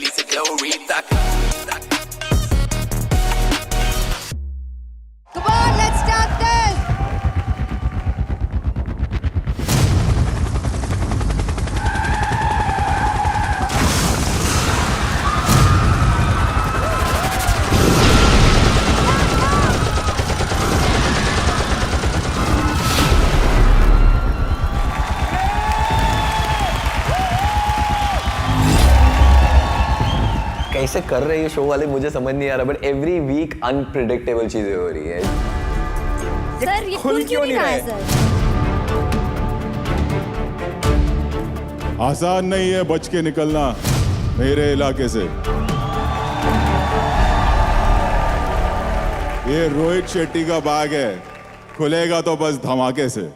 Kelly se Glorita. Come on, let's start this. कैसे कर रहे हैं शो वाले मुझे समझ नहीं आ रहा, बट एवरी वीक अनप्रिडिक्टेबल चीजें हो रही है। सर ये खुल क्यों नहीं रहा है सर? आसान नहीं है बच के निकलना मेरे इलाके से। ये रोहित शेट्टी का बाग है, खुलेगा तो बस धमाके से।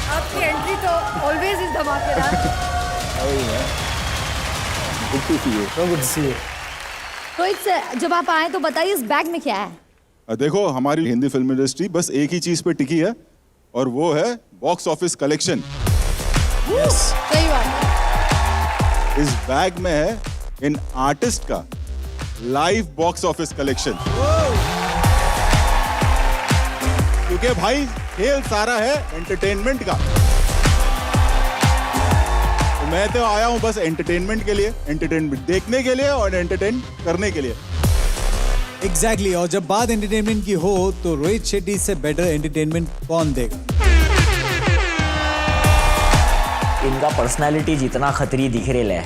आपकी एंट्री तो ऑलवेज इज धमाकेदार। रोहित सर जब आप आए तो बताइए इस बैग में क्या है? देखो हमारी हिंदी फिल्म इंडस्ट्री बस एक ही चीज पे टिकी है और वो है बॉक्स ऑफिस कलेक्शन। सही बात है। इस बैग में है इन आर्टिस्ट का लाइव बॉक्स ऑफिस कलेक्शन। क्योंकि भाई खेल सारा है एंटरटेनमेंट का, तो मैं तो आया हूं बस एंटरटेनमेंट के लिए, एंटरटेनमेंट देखने के लिए और एंटरटेन करने के लिए। एग्जैक्टली और जब बात एंटरटेनमेंट की हो तो रोहित शेट्टी से बेटर एंटरटेनमेंट कौन देगा? इनका पर्सनालिटी जितना खतरी दिख रहा है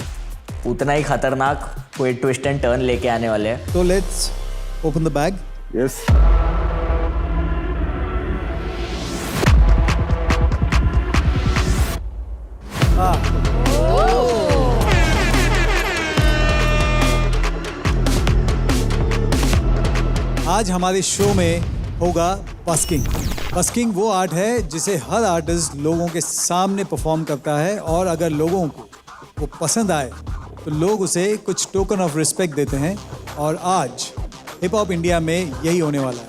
उतना ही खतरनाक कोई ट्विस्ट एंड टर्न लेके आने वाले हैं। तो let's open the bag. Yes आज हमारे शो में होगा बस्किंग। बस्किंग वो आर्ट है जिसे हर आर्टिस्ट लोगों के सामने परफॉर्म करता है और अगर लोगों को वो पसंद आए तो लोग उसे कुछ टोकन ऑफ रिस्पेक्ट देते हैं और आज हिप हॉप इंडिया में यही होने वाला है।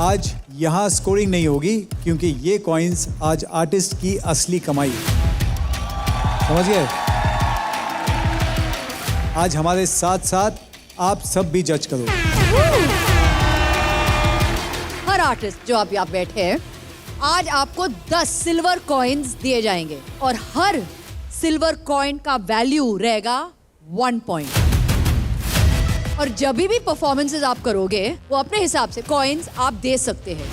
आज यहाँ स्कोरिंग नहीं होगी क्योंकि ये कॉइन्स आज आर्टिस्ट की असली कमाई है। समझ गए? आज हमारे साथ साथ आप सब भी जज करो। हर आर्टिस्ट जो आप यहाँ बैठे हैं आज आपको 10 सिल्वर कॉइन्स दिए जाएंगे और हर सिल्वर कॉइन का वैल्यू रहेगा 1 पॉइंट। और जब भी परफॉर्मेंसेस आप करोगे वो अपने हिसाब से कॉइन्स आप दे सकते हैं।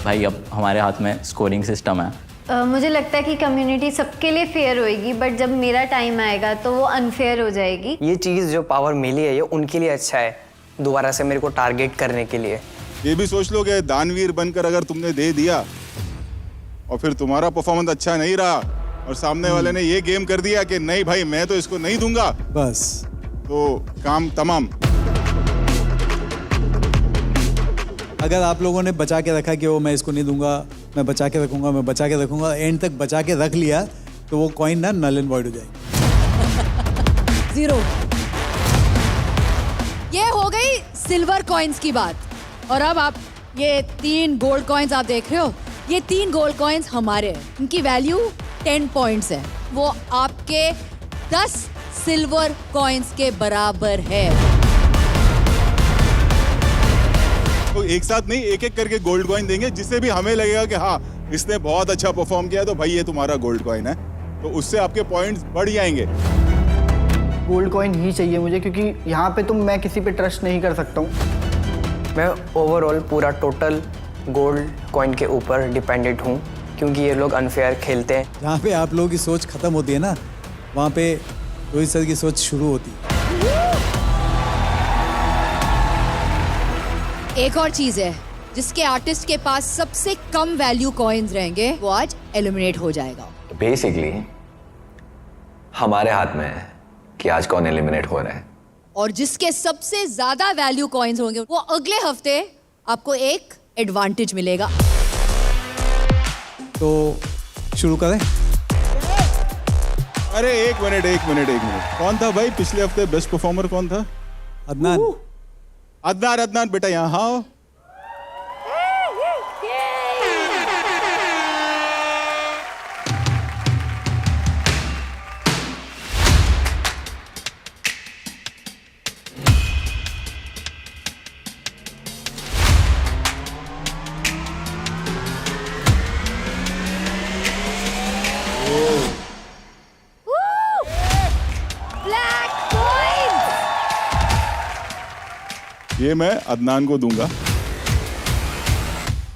भाई अब हमारे हाथ में स्कोरिंग सिस्टम है। मुझे लगता है कि कम्युनिटी सबके लिए फेयर होएगी, बट जब मेरा टाइम आएगा तो वो अनफेयर हो जाएगी। ये चीज जो पावर मिली है ये उनके लिए अच्छा है, दोबारा से मेरे को टारगेट करने के लिए। ये भी सोच लो कि दानवीर बनकर अगर तुमने दे दिया और फिर तुम्हारा परफॉर्मेंस अच्छा नहीं रहा और सामने वाले ने ये गेम कर दिया कि नहीं भाई मैं तो इसको नहीं दूंगा, बस तो काम तमाम। अगर आप लोगों ने बचा के रखा कि वो मैं इसको नहीं दूंगा, मैं बचा के रखूंगा, मैं बचा के रखूंगा, एंड तक बचा के रख लिया तो वो कॉइन ना नल एंड वॉइड हो जाएगी। 0। ये हो गई सिल्वर कॉइन्स की बात। और अब आप ये 3 गोल्ड कॉइन्स आप देख रहे हो, ये 3 गोल्ड कॉइन्स हमारे हैं। इनकी वैल्यू 10 पॉइंट्स है, वो आपके 10 सिल्वर कॉइन्स के बराबर है। तो एक साथ नहीं एक एक करके गोल्ड कॉइन देंगे, जिससे भी हमें लगेगा कि हाँ इसने बहुत अच्छा परफॉर्म किया तो भाई ये तुम्हारा गोल्ड कॉइन है, तो उससे आपके पॉइंट्स बढ़ जाएंगे। गोल्ड कॉइन ही चाहिए मुझे, क्योंकि यहाँ पे मैं किसी पे ट्रस्ट नहीं कर सकता हूँ। मैं ओवरऑल पूरा टोटल गोल्ड कॉइन के ऊपर डिपेंडेंट हूँ क्योंकि ये लोग अनफेयर खेलते हैं। जहाँ पे आप लोगों की सोच खत्म होती है ना, वहाँ पे रोहित सर की सोच शुरू होती है। एक और चीज है, जिसके आर्टिस्ट के पास सबसे कम वैल्यू कॉइन्स रहेंगे वो आज एलिमिनेट हो जाएगा। बेसिकली हमारे हाथ में है कि आज कौन एलिमिनेट हो रहा है। और जिसके सबसे ज्यादा वैल्यू कॉइन्स होंगे वो अगले हफ्ते आपको एक एडवांटेज मिलेगा। तो शुरू करें। अरे एक मिनट कौन था भाई पिछले हफ्ते बेस्ट परफॉर्मर कौन था? अदनान। अदनान बेटा यहाँ आओ। Black coin. ये मैं अदनान को दूंगा।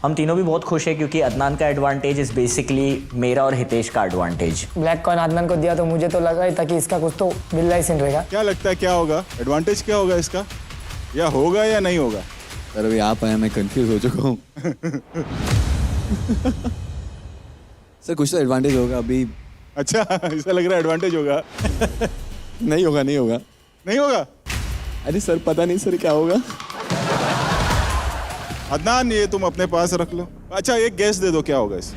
हम तीनों भी बहुत खुश हैं क्योंकि अदनान का एडवांटेज इज बेसिकली मेरा और हितेश का एडवांटेज। ब्लैक कॉइन आदनान को दिया तो मुझे तो लगा ही था कि इसका कुछ तो बिल्ला ही सिन रहेगा। क्या लगता है क्या होगा? एडवांटेज क्या होगा इसका? या होगा या नहीं होगा? सर अभी आप आए मैं कंफ्यूज हो चुका हूँ। सर कुछ तो एडवांटेज होगा अभी। अच्छा ऐसा लग रहा है एडवांटेज होगा। नहीं होगा नहीं होगा। अरे सर पता नहीं सर क्या होगा। अदनान ये तुम अपने पास रख लो। अच्छा एक गैस दे दो क्या होगा इस?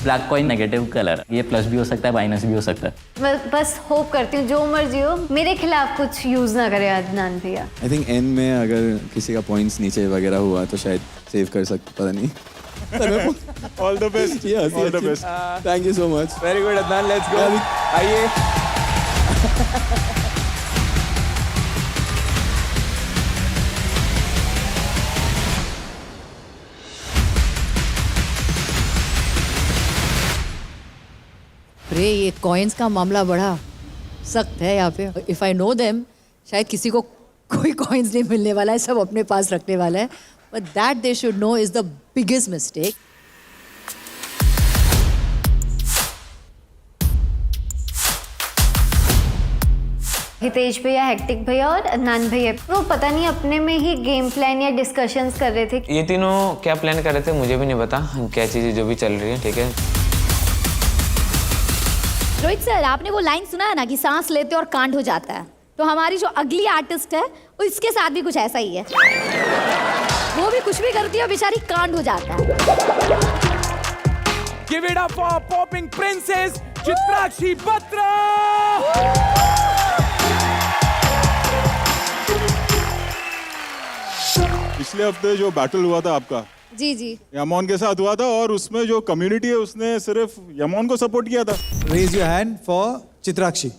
ब्लैक कॉइन नेगेटिव कलर, ये प्लस भी हो सकता है माइनस भी हो सकता है। मैं बस होप करती हूँ जो मर्जी हो मेरे खिलाफ कुछ यूज ना करे अदनान भैया। आई थिंक एंड में अगर किसी का पॉइंट्स नीचे वगैरह हुआ तो शायद सेव कर सकते, पता नहीं। All the best. All the best. Thank you so much. Very good Adnan, let's go. आइए। अरे ये कॉइन्स का मामला बड़ा सख्त है यहाँ पे। इफ आई नो देम शायद किसी को कोई कॉइन्स नहीं मिलने वाला है, सब अपने पास रखने वाला है। But that they should know is the biggest mistake. Hitesh भैया, हेक्टिक भैया और अदनान भैया वो पता नहीं अपने में ही गेम प्लान या डिस्कशंस कर रहे थे। ये तीनों क्या प्लान कर रहे थे मुझे भी नहीं पता, क्या चीज़ें जो भी चल रही है। ठीक है रोहित सर, आपने वो लाइन सुना है ना कि सांस लेते और कांड हो जाता है, तो हमारी जो अगली आर्टिस्ट है उसके साथ भी कुछ ऐसा ही है। वो भी कुछ भी करती है बेचारी कांड हो जाता है। Give it up for popping princess Chitrakshi Batra. पिछले हफ्ते जो बैटल हुआ था आपका जी जी यमोन के साथ हुआ था और उसमें जो कम्युनिटी है उसने सिर्फ यमोन को सपोर्ट किया था। Raise your hand for Chitrakshi.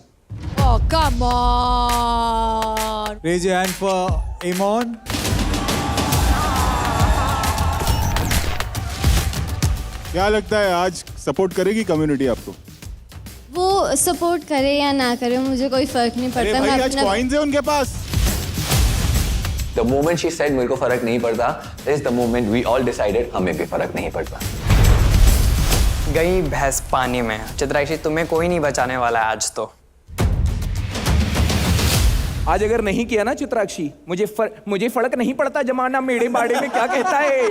Oh, come on. Raise your hand for Emon. क्या लगता है आज सपोर्ट करेगी कम्युनिटी आपको? वो सपोर्ट करे या ना करे मुझे कोई फर्क नहीं अरे पड़ता। भाई मैं आज कॉइन्स है उनके पास। The moment she said मेरे को फर्क नहीं पड़ता is the moment we all decided हमें भी फर्क नहीं पड़ता। गई भैंस पानी में। चित्राक्षी तुम्हें कोई नहीं बचाने वाला है आज तो। आज अगर नहीं किया ना चित्राक्षी, मुझे फर्क नहीं पड़ता जमाना मेरे बारे में क्या कहता है।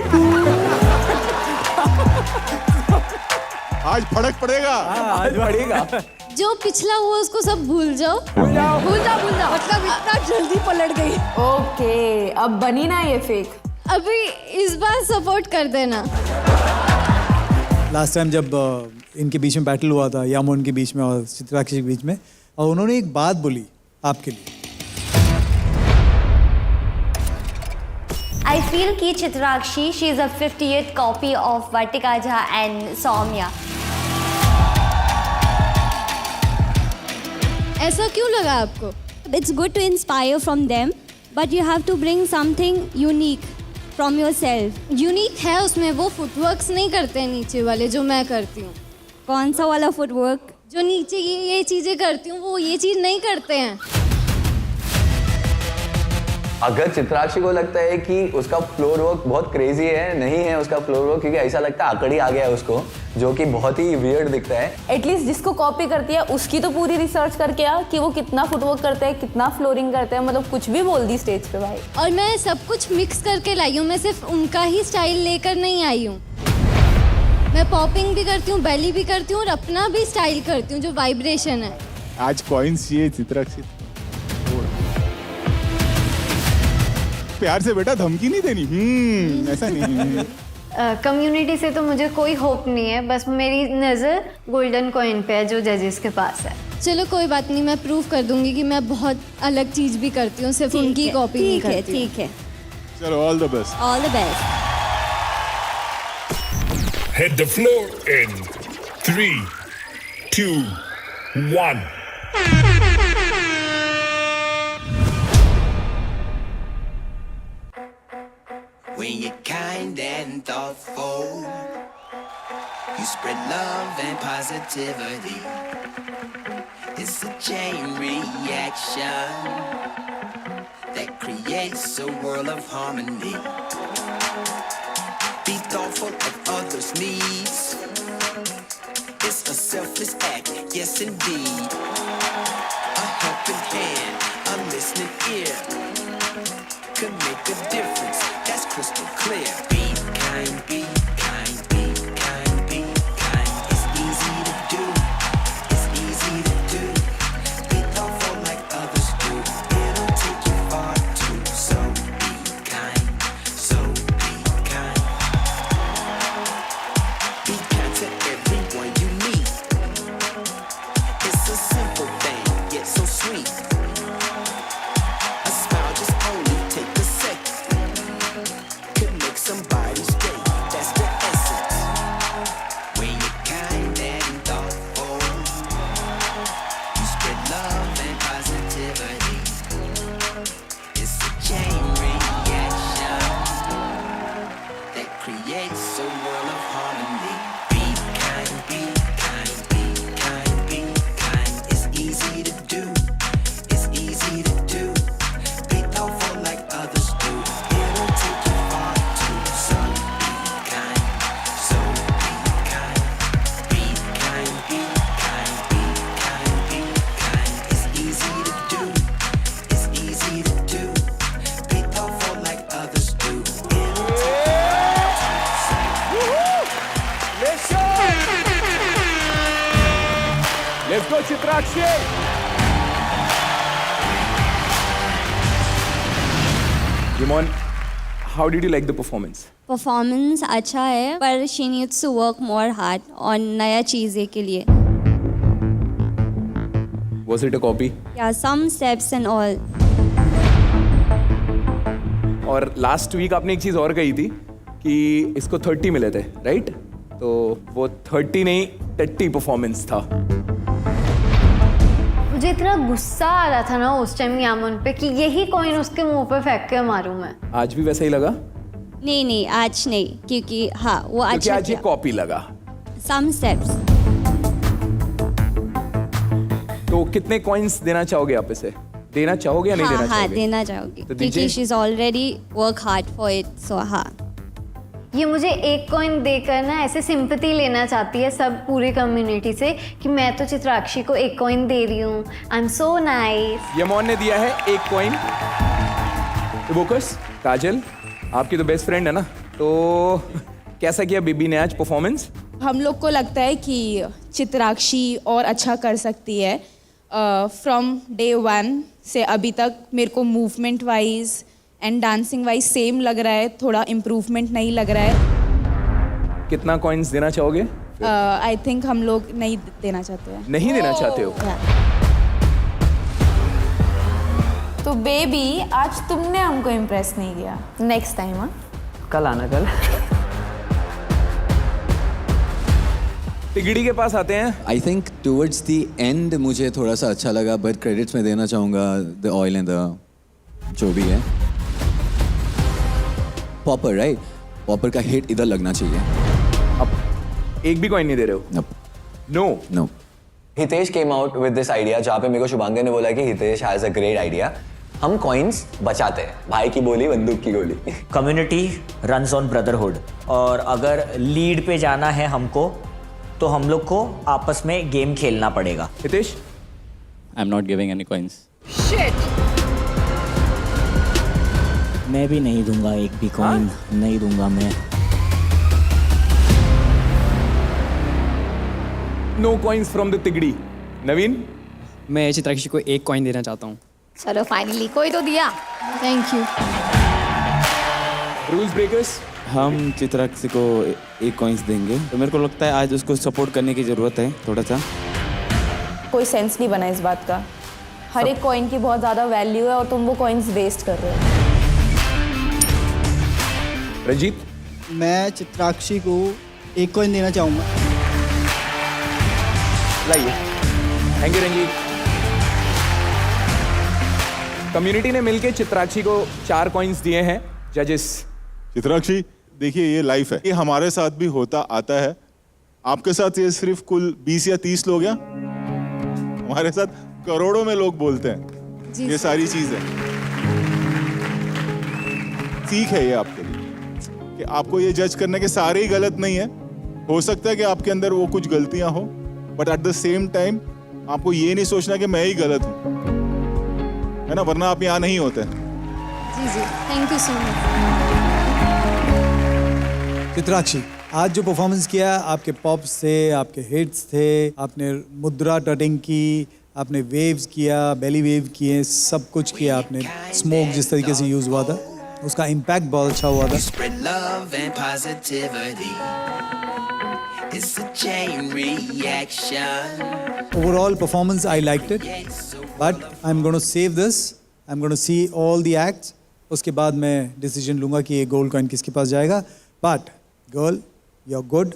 आज फर्क पड़ेगा। आज पड़ेगा। जो पिछला हुआ उसको सब भूल जाओ। भूल जाओ। मतलब इतना जल्दी पलट गई। ओके, अब बनी ना ये फेक। अभी इस बार सपोर्ट कर देना। लास्ट टाइम जब इनके बीच में बैटल हुआ था, यामोन के बीच में और चित्राक्षी के बीच में, और उन्होंने एक बात बोली आपके लिए। I feel कि Chitrakshi she is a 58th copy of Vartika Jha and Soumya। ऐसा क्यों लगा आपको? It's good to inspire from them, but you have to bring something unique from yourself। Unique है उसमें, वो फुटवर्क्स नहीं करते हैं नीचे वाले जो मैं करती हूँ। कौन सा वाला फुटवर्क? जो नीचे ये चीजें करती हूँ वो ये चीज नहीं करते हैं। अगर चित्राक्षी को लगता है कि उसका फ्लोर वर्क बहुत क्रेजी है, नहीं है उसका फ्लोर वर्क, क्योंकि ऐसा लगता है आकड़ी आ गया है उसको, जो कि बहुत ही वियर्ड दिखता है। एटलीस्ट जिसको कॉपी करती है उसकी तो पूरी रिसर्च करके आ कि वो कितना फुटवर्क करता है, कितना फ्लोरिंग करता है, मतलब कुछ भी बोल दी स्टेज पे भाई। और मैं सब कुछ मिक्स करके लाई हूँ, मैं सिर्फ उनका ही स्टाइल लेकर नहीं आई हूँ। मैं पॉपिंग भी करती हूँ, बेली भी करती हूँ और अपना भी स्टाइल करती हूँ जो वाइब्रेशन है। आज कॉइन्स चाहिए चित्राक्षी। प्यार से बेटा, धमकी नहीं देनी। ऐसा नहीं। कम्युनिटी से तो मुझे कोई होप नहीं है, बस मेरी नज़र गोल्डन कॉइन पे है जो जजेस के पास है। चलो कोई बात नहीं, मैं प्रूव कर दूंगी कि मैं बहुत अलग चीज़ भी करती हूँ, सिर्फ उनकी कॉपी नहीं करती। ठीक है, चलो all the best. All the best. Hit the floor in 3, 2, 1. When you're kind and thoughtful, you spread love and positivity. It's a chain reaction that creates a world of harmony. Be thoughtful of others' needs. It's a selfless act, yes indeed. A helping hand, a listening ear could make a difference, that's crystal clear. Be kind, be kind, be kind, be kind. It's easy to do, it's easy to do. Be thoughtful like others do, it'll take you far too. So be kind, so be kind. Be kind to everyone you meet. It's a simple thing, yet so sweet. A smile just only take a second, could make somebody's day, that's the essence. When you're kind and thoughtful, you spread love and positivity. It's a chain reaction that creates a world of harmony. Be kind, be kind, be kind, be kind. It's easy to do, it's easy to do. Be thoughtful like others do, it'll take you far too. So be kind, so be kind. Be kind, be kind, be kind, be kind. It's easy to do, it's easy to do. Be thoughtful like others do, it'll take you Let's go, Chitrakshi! Yamon, how did you like the performance? Performance अच्छा है, पर she needs to work more hard और नया चीज़ें के लिए। Was it a copy? या सम steps and all. और लास्ट वीक आपने एक चीज़ और कही थी कि इसको 30 मिले थे, राइट? तो वो 30 नहीं 30 परफॉर्मेंस था। मुझे इतना गुस्सा आ रहा था ना उस टाइम यामन पे कि यही कॉइन उसके मुंह पे फेंक के मारूं मैं। आज भी वैसा ही लगा? नहीं आज नहीं, क्योंकि हाँ वो क्योंकि अच्छा आज ये कॉपी लगा। Some steps. तो कितने कॉइन्स देना चाहोगे आप इसे? देना चाहोगे या नहीं देना हाँ चाहोगे? देना चाहोगी, तो क्योंकि she is already work hard for it, so हाँ। ये मुझे एक कॉइन देकर ना ऐसे सिंपैथी लेना चाहती है सब पूरी कम्युनिटी से कि मैं तो चित्राक्षी को एक कॉइन दे रही हूँ, आई एम सो नाइस। यमोन ने दिया है एक कॉइन। इवोकस, काजल, आपकी तो बेस्ट फ्रेंड है ना, तो कैसा किया बेबी ने आज परफॉर्मेंस? हम लोग को लगता है कि चित्राक्षी और अच्छा कर सकती है। फ्रॉम डे 1 से अभी तक मेरे को movement wise and dancing wise same लग रहा है, थोड़ा इम्प्रूवमेंट नहीं लग रहा है। कितना कॉइन्स देना चाहोगे? आई थिंक हम लोग नहीं देना चाहते हैं। नहीं देना चाहते हो? तो बेबी आज तुमने हमको इम्प्रेस नहीं किया, नेक्स्ट टाइम। हाँ कल आना, कल। तिगड़ी के पास आते हैं। I think towards the end मुझे थोड़ा सा अच्छा लगा, बट क्रेडिट्स में देना चाहूँगा द ऑयल एंड द जो भी है पॉपर, राइट? पॉपर का हिट इधर लगना चाहिए। अब एक भी कॉइन नहीं दे रहे हो? No. Hitesh came out with this idea, जहाँ पे मेरे को शुभांगी ने बोला कि Hitesh has a great idea, हम कॉइन्स बचाते हैं, भाई की बोली बंदूक की गोली। कम्युनिटी रन्स ऑन ब्रदरहुड, और अगर लीड पे जाना है हमको तो हम लोग को आपस में गेम खेलना पड़ेगा। Hitesh, I am not giving any coins. मैं भी नहीं दूंगा एक भी कॉइन, नहीं दूंगा मैं। नो कॉइन्स फ्रॉम द तिगड़ी। नवीन, मैं चित्राक्षी को एक कॉइन देना चाहता हूँ। चलो फाइनली कोई तो दिया। Thank you. रूल्स ब्रेकर्स, हम चित्राक्षी को एक कॉइन्स देंगे। तो मेरे को लगता है आज उसको सपोर्ट करने की ज़रूरत है थोड़ा सा। कोई सेंस नहीं बना इस बात का। हर एक कॉइन की बहुत ज़्यादा वैल्यू है और तुम वो कॉइन्स वेस्ट कर रहे हो। रंजीत, मैं चित्राक्षी को एक कॉइन देना चाहूँगा। लाइए। Thank you Ranjit. कम्युनिटी ने मिलकर चित्राक्षी को 4 कॉइन्स दिए हैं। जजेस। चित्राक्षी, देखिए ये लाइफ है, ये हमारे साथ भी होता आता है। आपके साथ ये सिर्फ कुल 20 या 30 लोग हैं, हमारे साथ करोड़ों में लोग बोलते हैं ये सारी चीजें। सीख है ये आपके लिए कि आपको ये जज करना कि सारे ही गलत नहीं है। हो सकता है कि आपके अंदर वो कुछ गलतियां हो, but at the same time आपको ये नहीं सोचना कि मैं ही गलत हूं, है ना, वरना आप यहाँ नहीं होते। जी जी, thank you so much. Chitrakshi, आज जो परफॉर्मेंस किया, आपके पॉप्स थे, आपके हिट्स थे, आपने मुद्रा टटिंग की, आपने वेव्स किया, बेली वेव किए, सब कुछ किया आपने। स्मोक जिस तरीके से यूज हुआ था, उसका इम्पैक्ट बहुत अच्छा हुआ था। Spread love and positivity. It's a chain reaction. Overall performance, I liked it, but I'm going to save this. I'm going to see all the acts. उसके बाद मैं डिसीजन लूँगा कि ये गोल्ड कॉइन किसके पास जाएगा। But girl, you're good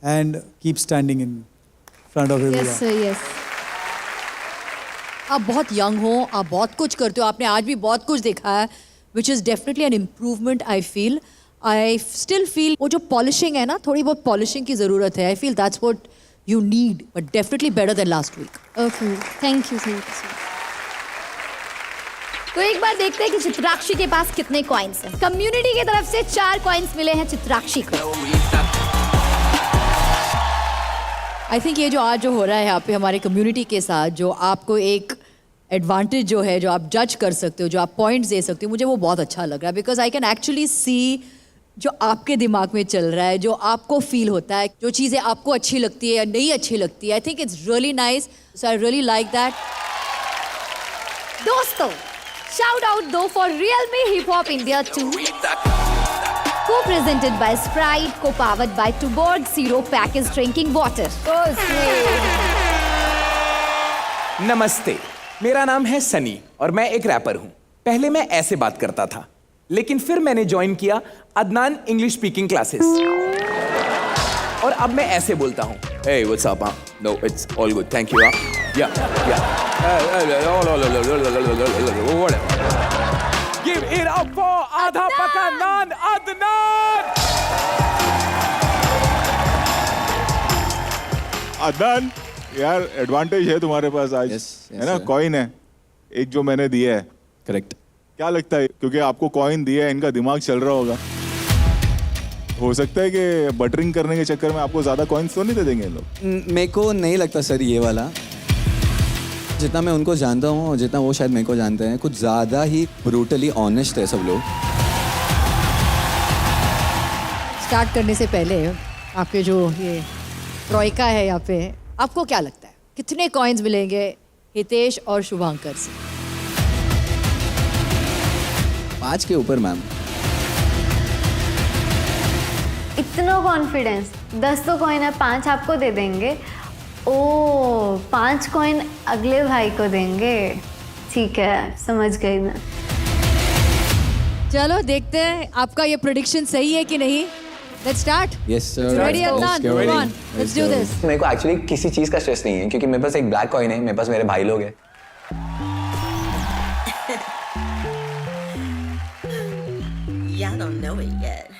and keep standing in front of everyone. Yes sir, yes. आप बहुत यंग हो, आप बहुत कुछ करते हो, आपने आज भी बहुत कुछ देखा है, which is definitely an improvement. I still feel वो जो पॉलिशिंग है ना, थोड़ी बहुत पॉलिशिंग की ज़रूरत है। I feel that's what you need, but definitely better than last week. Okay, thank you so much. तो एक बार देखते हैं कि चित्राक्षी के पास कितने कॉइन्स हैं। कम्युनिटी की तरफ से 4 कॉइन्स मिले हैं चित्राक्षी को। आई थिंक ये जो आज जो हो रहा है यहाँ पे हमारे कम्युनिटी के साथ, जो आपको एक एडवांटेज जो है, जो आप जज कर सकते हो, जो आप पॉइंट्स दे सकते हो, मुझे वो बहुत अच्छा लग रहा है। Because I can actually see जो आपके दिमाग में चल रहा है, जो आपको फील होता है, जो चीज़ें आपको अच्छी लगती है या नहीं अच्छी लगती है। I think it's really nice, so I really like that. दोस्तों, shout out though for Realme Hip Hop India 2, co-presented by Sprite, co-powered by Tuborg Zero Packaged Drinking Water. नमस्ते, मेरा नाम है सनी और मैं एक रैपर हूँ। पहले मैं ऐसे बात करता था, लेकिन फिर मैंने ज्वाइन किया अदनान इंग्लिश स्पीकिंग क्लासेस और अब मैं ऐसे बोलता हूँ। Hey, what's up? No, it's all good. Thank you. Yeah. Give it up for आधा पका नान अदनान। अदनान, यार एडवांटेज है तुम्हारे पास आज, है ना, कॉइन है एक जो मैंने दिया है। करेक्ट। क्या लगता है, क्योंकि आपको कॉइन दिया है, इनका दिमाग चल रहा होगा, हो सकता है कि बटरिंग करने के चक्कर में आपको ज्यादा कॉइन्स तो नहीं दे देंगे लोग? मेरे को नहीं लगता सर ये वाला। जितना मैं उनको जानता हूँ और जितना वो शायद मेरे को जानते हैं, कुछ ज़्यादा ही ब्रूटली ऑनेस्ट है सब लोग। स्टार्ट करने से पहले आपके जो ये ट्रॉइका है यहाँ पे, आपको क्या लगता है कितने कॉइन्स मिलेंगे हितेश और शुभांकर से? 5 के ऊपर मैम। इतना कॉन्फिडेंस। 10 तो कॉइन है, 5 आपको दे देंगे। ओ, 5 कॉइन अगले भाई को देंगे। ठीक है, समझ गई मैं। चलो देखते हैं आपका ये प्रेडिक्शन सही है कि नहीं। Let's start. Yes sir. Ready Adnan? Come on, let's do this. मेरे को एक्चुअली किसी चीज का स्ट्रेस नहीं है, क्योंकि मेरे पास एक ब्लैक कॉइन है, मेरे पास मेरे भाई लोग हैं। Y'all don't know it yet,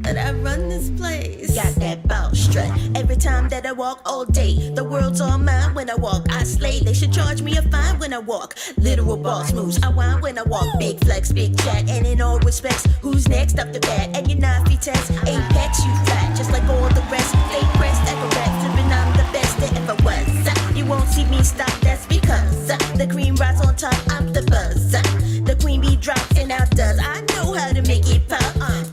but I run this place. Got that bow strut. Every time that I walk all day, the world's all mine when I walk. I slay. They should charge me a fine when I walk. Literal boss moves. I whine when I walk. Big flex, big chat, and in all respects, who's next up the bat? And your 9 feet 10, apex, you flat, just like all the rest. They press, acrobat, flipping, I'm the best that ever was. You won't see me stop, that's because the cream rides on top, I'm the buzz. The queen bee drops and outdoes. I know how to make it pop.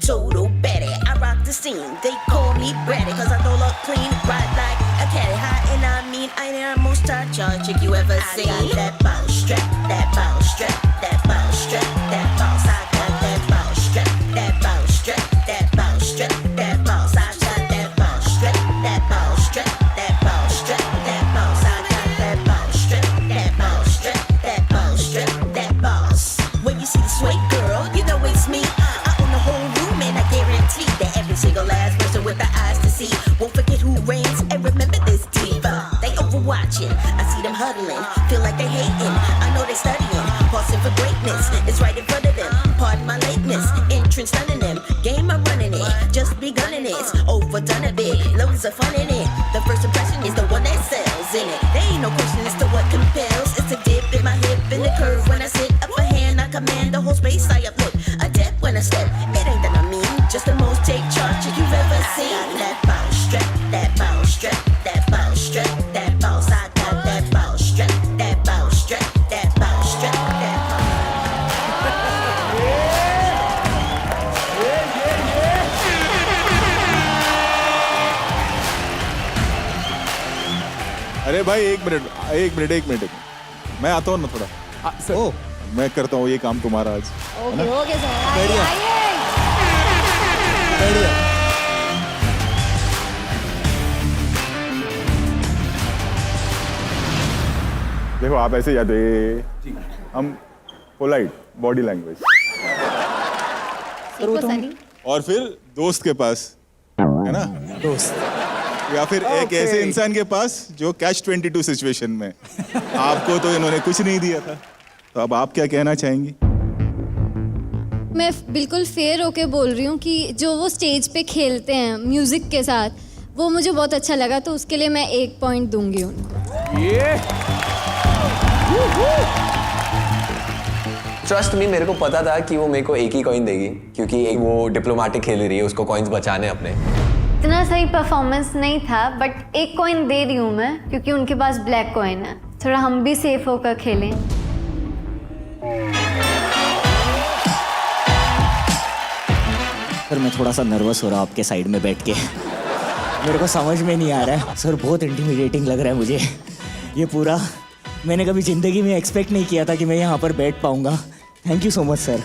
Total Betty, I rock the scene. They call me Bratty, cause I roll up clean, ride like a caddy. High and I mean, I am most star chick you ever seen. I got that bow strap, that bow strap, that bow strap, that bounce. I got that bow strap, that bow strap, that bow huddling. Feel like they hating, I know they studying. Pausing for greatness, it's right in front of them. Pardon my lateness, entrance stunning them. Game I'm running it, just begunning it. Overdone a bit, loads of fun in it. The first impression is the one that sells in it. There ain't no question as to what compels. It's a dip in my hip and a curve when I sit. Upper hand, I command the whole space I uplift. A depth when I step, it ain't that I mean. Just the most take charge you've ever seen. That bow strap, that bow strap, that bow strap, that bounce. I got that bow strap, that bow strap, that bow strap, that bow. अरे भाई एक minute मैं आता हूँ ना थोड़ा। ओ मैं करता हूँ ये काम तुम्हारा आज। ओके ओके सर, बढ़िया। आइए। बढ़िया। देखो आप ऐसे जाते हम पोलाइट बॉडी लैंग्वेज और फिर दोस्त के पास है ना, दोस्त या फिर एक ऐसे इंसान के पास जो कैच 22 सिचुएशन में। आपको तो इन्होंने कुछ नहीं दिया था, तो अब आप क्या कहना चाहेंगी? मैं बिल्कुल फेयर होके बोल रही हूँ कि जो वो स्टेज पे खेलते हैं म्यूजिक के साथ, वो मुझे बहुत अच्छा लगा, तो उसके लिए मैं 1 पॉइंट दूंगी उनको। ट्रस्ट मी, मेरे को पता था कि वो मेरे को एक ही कॉइन देगी, क्योंकि एक वो डिप्लोमेटिक खेल रही है, उसको कॉइन्स बचाने अपने। इतना सही परफॉर्मेंस नहीं था, बट 1 कॉइन दे रही हूँ मैं, क्योंकि उनके पास ब्लैक कॉइन है। थोड़ा हम भी सेफ होकर खेलें। सर मैं थोड़ा सा नर्वस हो रहा हूँ आपके साइड में बैठ के। मेरे को समझ में नहीं आ रहा है सर, बहुत इंटिमिडेटिंग लग रहा है मुझे ये पूरा। मैंने कभी ज़िंदगी में एक्सपेक्ट नहीं किया था कि मैं यहाँ पर बैठ पाऊँगा। Thank you so much sir.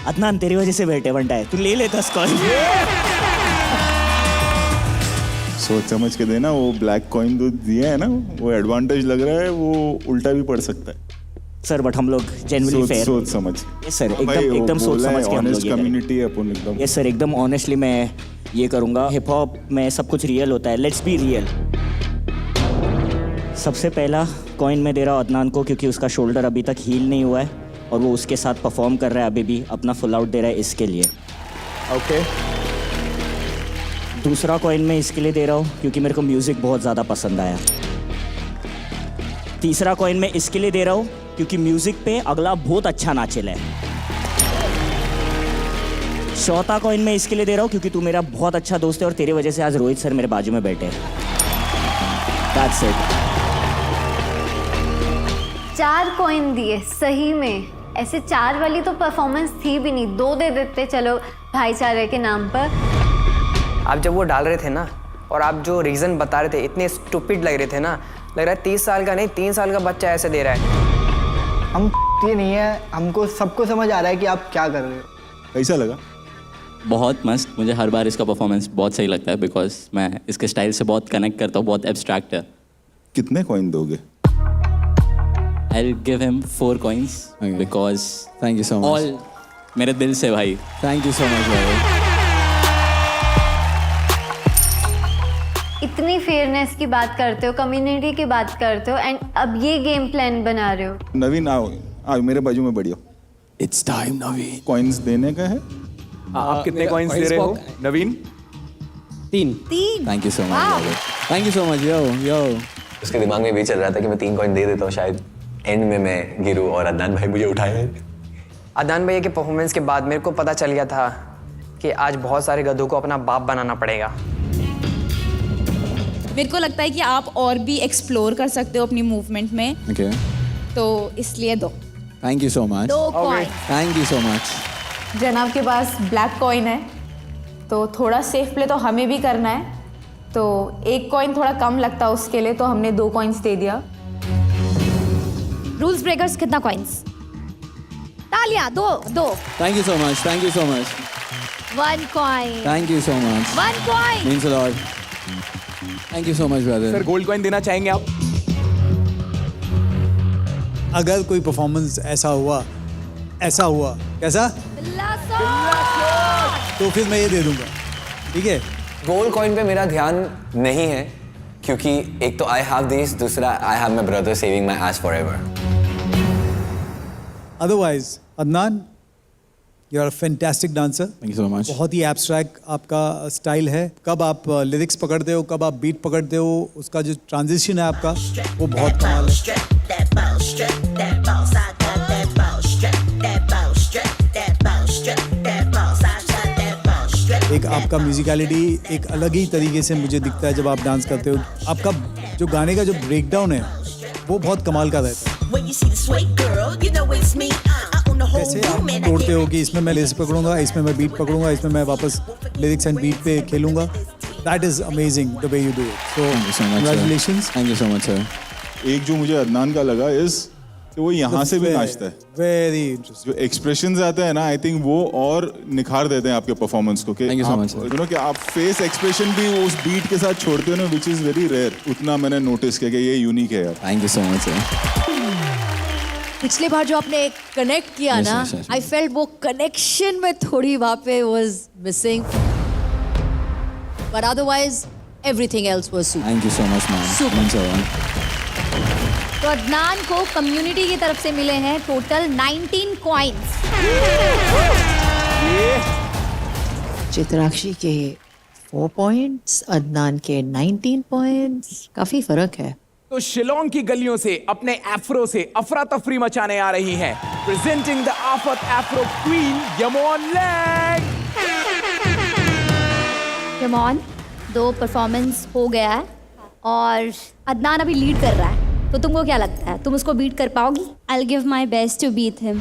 Adnan तेरी वजह से बैठे बनता है, तू ले ले 10 कॉइन। सोच समझ के देना, वो ब्लैक कॉइन जो दिया है ना, वो एडवांटेज लग रहा है, वो उल्टा भी पड़ सकता है सर। बट हम लोग जेन्युइनली फेयर, सोच समझ। यस सर, एकदम सोच समझ के हम लोग ये कम्युनिटी है अपन एकदम। यस सर, एकदम ऑनेस्टली मैं ये करूँगा। हिप हॉप में सब कुछ रियल होता है, लेट्स बी रियल। सबसे पहला कॉइन मैं दे रहा हूँ अदनान को, क्योंकि उसका शोल्डर अभी तक हील नहीं हुआ है और वो उसके साथ परफॉर्म कर रहा है, अभी भी अपना फुल आउट दे रहा है इसके लिए। ओके। दूसरा कॉइन मैं इसके लिए दे रहा हूँ क्योंकि मेरे को म्यूज़िक बहुत ज़्यादा पसंद आया। तीसरा कॉइन मैं इसके लिए दे रहा हूँ क्योंकि म्यूज़िक पे अगला बहुत अच्छा नाचिल है। चौथा कॉइन मैं इसके लिए दे रहा हूँ क्योंकि तू मेरा बहुत अच्छा दोस्त है और तेरे वजह से आज रोहित सर मेरे बाजू में बैठे। That's it। 4 कॉइन दिए सही में, ऐसे 4 वाली तो परफॉर्मेंस थी भी नहीं, 2 दे देते चलो भाईचारे के नाम पर। आप जब वो डाल रहे थे ना, और आप जो रीज़न बता रहे थे, इतने स्टूपिड लग रहे थे ना, लग रहा है 30 साल का नहीं 3 साल का बच्चा ऐसे दे रहा है। हम ये नहीं है, हमको सबको समझ आ रहा है कि आप क्या कर रहे हो। कैसा लगा? बहुत मस्त। मुझे हर बार इसका परफॉर्मेंस बहुत सही लगता है, बिकॉज मैं इसके स्टाइल से बहुत कनेक्ट करता हूँ, बहुत एब्स्ट्रैक्ट है। कितने कॉइन दोगे? I'll give him 4 coins because thank you so much। all मेरे दिल से भाई। Thank you so much भाई। इतनी फेयरनेस की बात करते हो, कम्युनिटी की बात करते हो, एंड अब ये गेम प्लान बना रहे हो। नवीन आओ, आओ मेरे बाजू में बढ़ियो। It's time Naveen. कॉइन्स देने का है। आप कितने कॉइन्स दे रहे हो नवीन? 3। Thank you so much। Thank you so much yo। उसके दिमाग में भी चल रहा था कि मैं 3 कॉइन दे देता हूँ, शायद एंड में मैं गिरूँ और अदनान भाई मुझे उठाए। अदनान भैया के परफॉर्मेंस के बाद मेरे को पता चल गया था कि आज बहुत सारे गधों को अपना बाप बनाना पड़ेगा। मेरे को लगता है कि आप और भी एक्सप्लोर कर सकते हो अपनी मूवमेंट में, Okay। तो इसलिए 2। Thank you so much। 2 coin. Thank you so much। जनाब के पास ब्लैक कॉइन है, तो थोड़ा सेफ प्ले तो हमें भी करना है, तो 1 कॉइन थोड़ा कम लगता है उसके लिए, तो हमने 2 कॉइन्स दे दिया। रूल्स ब्रेकर्स कितना कॉइन्स? तालियां। 2। Thank you so much। Thank you so much। 1 coin. Thank you so much। 1 coin. Means a lot। Thank you so much brother। Sir gold coin देना चाहेंगे आप? अगर कोई परफॉर्मेंस ऐसा हुआ कैसा, तो फिर मैं ये दे दूंगा, ठीक है? गोल्ड कॉइन पे मेरा ध्यान नहीं है क्योंकि एक तो आई हैव दिस, दूसरा I have my brother saving my ass forever. Otherwise Adnan, you are a fantastic dancer. Thank you so much. बहुत ही एब्स्ट्रैक्ट आपका स्टाइल है। कब आप लिरिक्स पकड़ते हो, कब आप बीट पकड़ते हो, उसका जो ट्रांजिशन है आपका वो बहुत कमाल है। एक आपका म्यूजिकलिटी एक अलग ही तरीके से मुझे दिखता है जब आप डांस करते हो। आपका जो गाने का जो ब्रेकडाउन है वो बहुत कमाल का रहता है। कैसे आप तोड़ते हो कि इसमें मैं लिरिक्स पकड़ूंगा, इसमें मैं बीट पकड़ूंगा, इसमें मैं वापस लिरिक्स एंड बीट पे खेलूंगा। That is amazing the way you do it. So congratulations. Thank you so much sir. एक जो मुझे अदनान का लगा इस कि वो यहाँ से भी नाचता है। Very interesting. जो एक्सप्रेशंस आते हैं ना, आई थिंक वो और निखार देते हैं आपके परफॉर्मेंस को। Thank you so much, sir. You know कि आप फेस एक्सप्रेशन भी उस बीट के साथ छोड़ते हो ना, विच इज वेरी रेयर। उतना मैंने नोटिस किया कि ये यूनिक है यार। Thank you so much sir. पिछले बार जो आपने कनेक्ट किया Yes, ना, yes, yes. आई फेल्ट वो कनेक्शन में थोड़ी वहाँ पे was missing, but otherwise everything else was super. Thank you so much ma'am. Super. तो अदनान को कम्युनिटी की तरफ से मिले हैं टोटल 19 कॉइन्स। चित्राक्षी के 4 पॉइंट्स, अदनान के 19 पॉइंट्स, काफी फर्क है। तो शिलोंग की गलियों से अपने एफ्रो से अफरा तफरी मचाने आ रही हैं, प्रेजेंटिंग द आफत एफ्रो क्वीन यमोन लैंग। यमोन, 2 परफॉर्मेंस हो गया है और अदनान अभी लीड कर रहा है, तो तुमको क्या लगता है, तुम उसको बीट कर पाओगी? I'll give my best to beat him.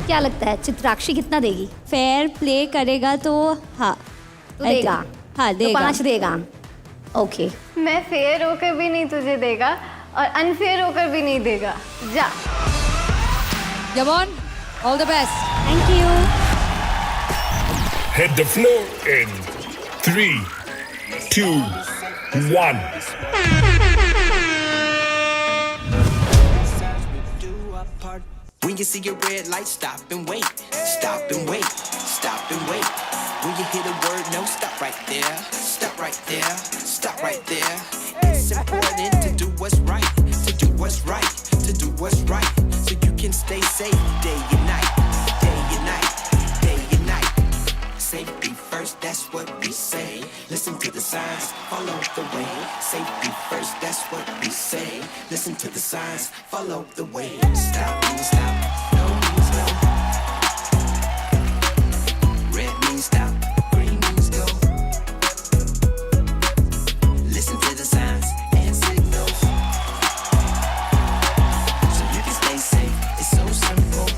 क्या लगता है चित्राक्षी कितना देगी? फेयर प्ले करेगा तो हाँ तो देगा। हाँ तो देगा। 5 देगा। ओके। मैं फेयर होकर भी नहीं तुझे देगा और अनफेयर होकर भी नहीं देगा। जा। Yamon, all the best. Thank you. Hit the floor in 3, 2, 1. When you see a red light, stop and wait. Stop and wait. Stop and wait. When you hear the word no, stop right there. Stop right there. Stop right there. It's important to do what's right. To do what's right. To do what's right. So you can stay safe day and night. Day and night. Day and night. Safety first, that's what we say. Listen to the signs, follow the way. Safety first, that's what we say. Listen to the signs, follow the way. Stop means stop, no means no. Red means stop, green means go. Listen to the signs and signals, so you can stay safe. It's so simple.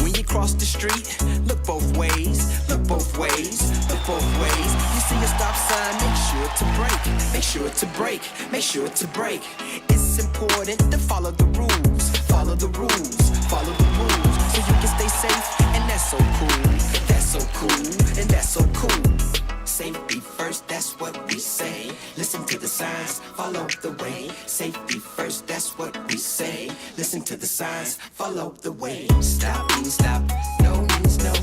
When you cross the street, look both ways. Look both ways. Look both ways. You see a stop sign, make sure to brake. Make sure to brake. Make sure to brake. It's important to follow the rules. Follow the rules. Follow the rules. So you can stay safe, and that's so cool. That's so cool, and that's so cool. Safety first, that's what we say. Listen to the signs, follow the way. Safety first, that's what we say. Listen to the signs, follow the way. Stop means stop, no means no.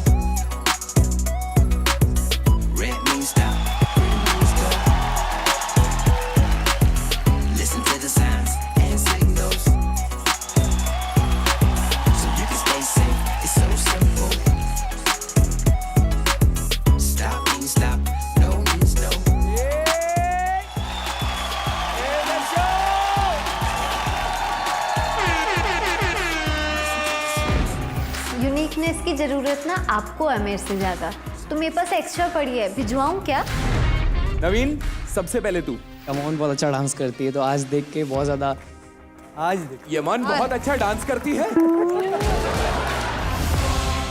Red means stop, green means go. Listen to the signs and signals, so you can stay safe. It's so simple. Stop means stop, no means no. Uniqueness की जरूरत ना आपको है मेरे से ज्यादा, तो मेरे पास एक्स्ट्रा पड़ी है, भिजवाऊं क्या? नवीन, सबसे पहले तू। यमोन बहुत अच्छा डांस करती है, तो आज देख के बहुत ज्यादा यमन बहुत अच्छा डांस करती है।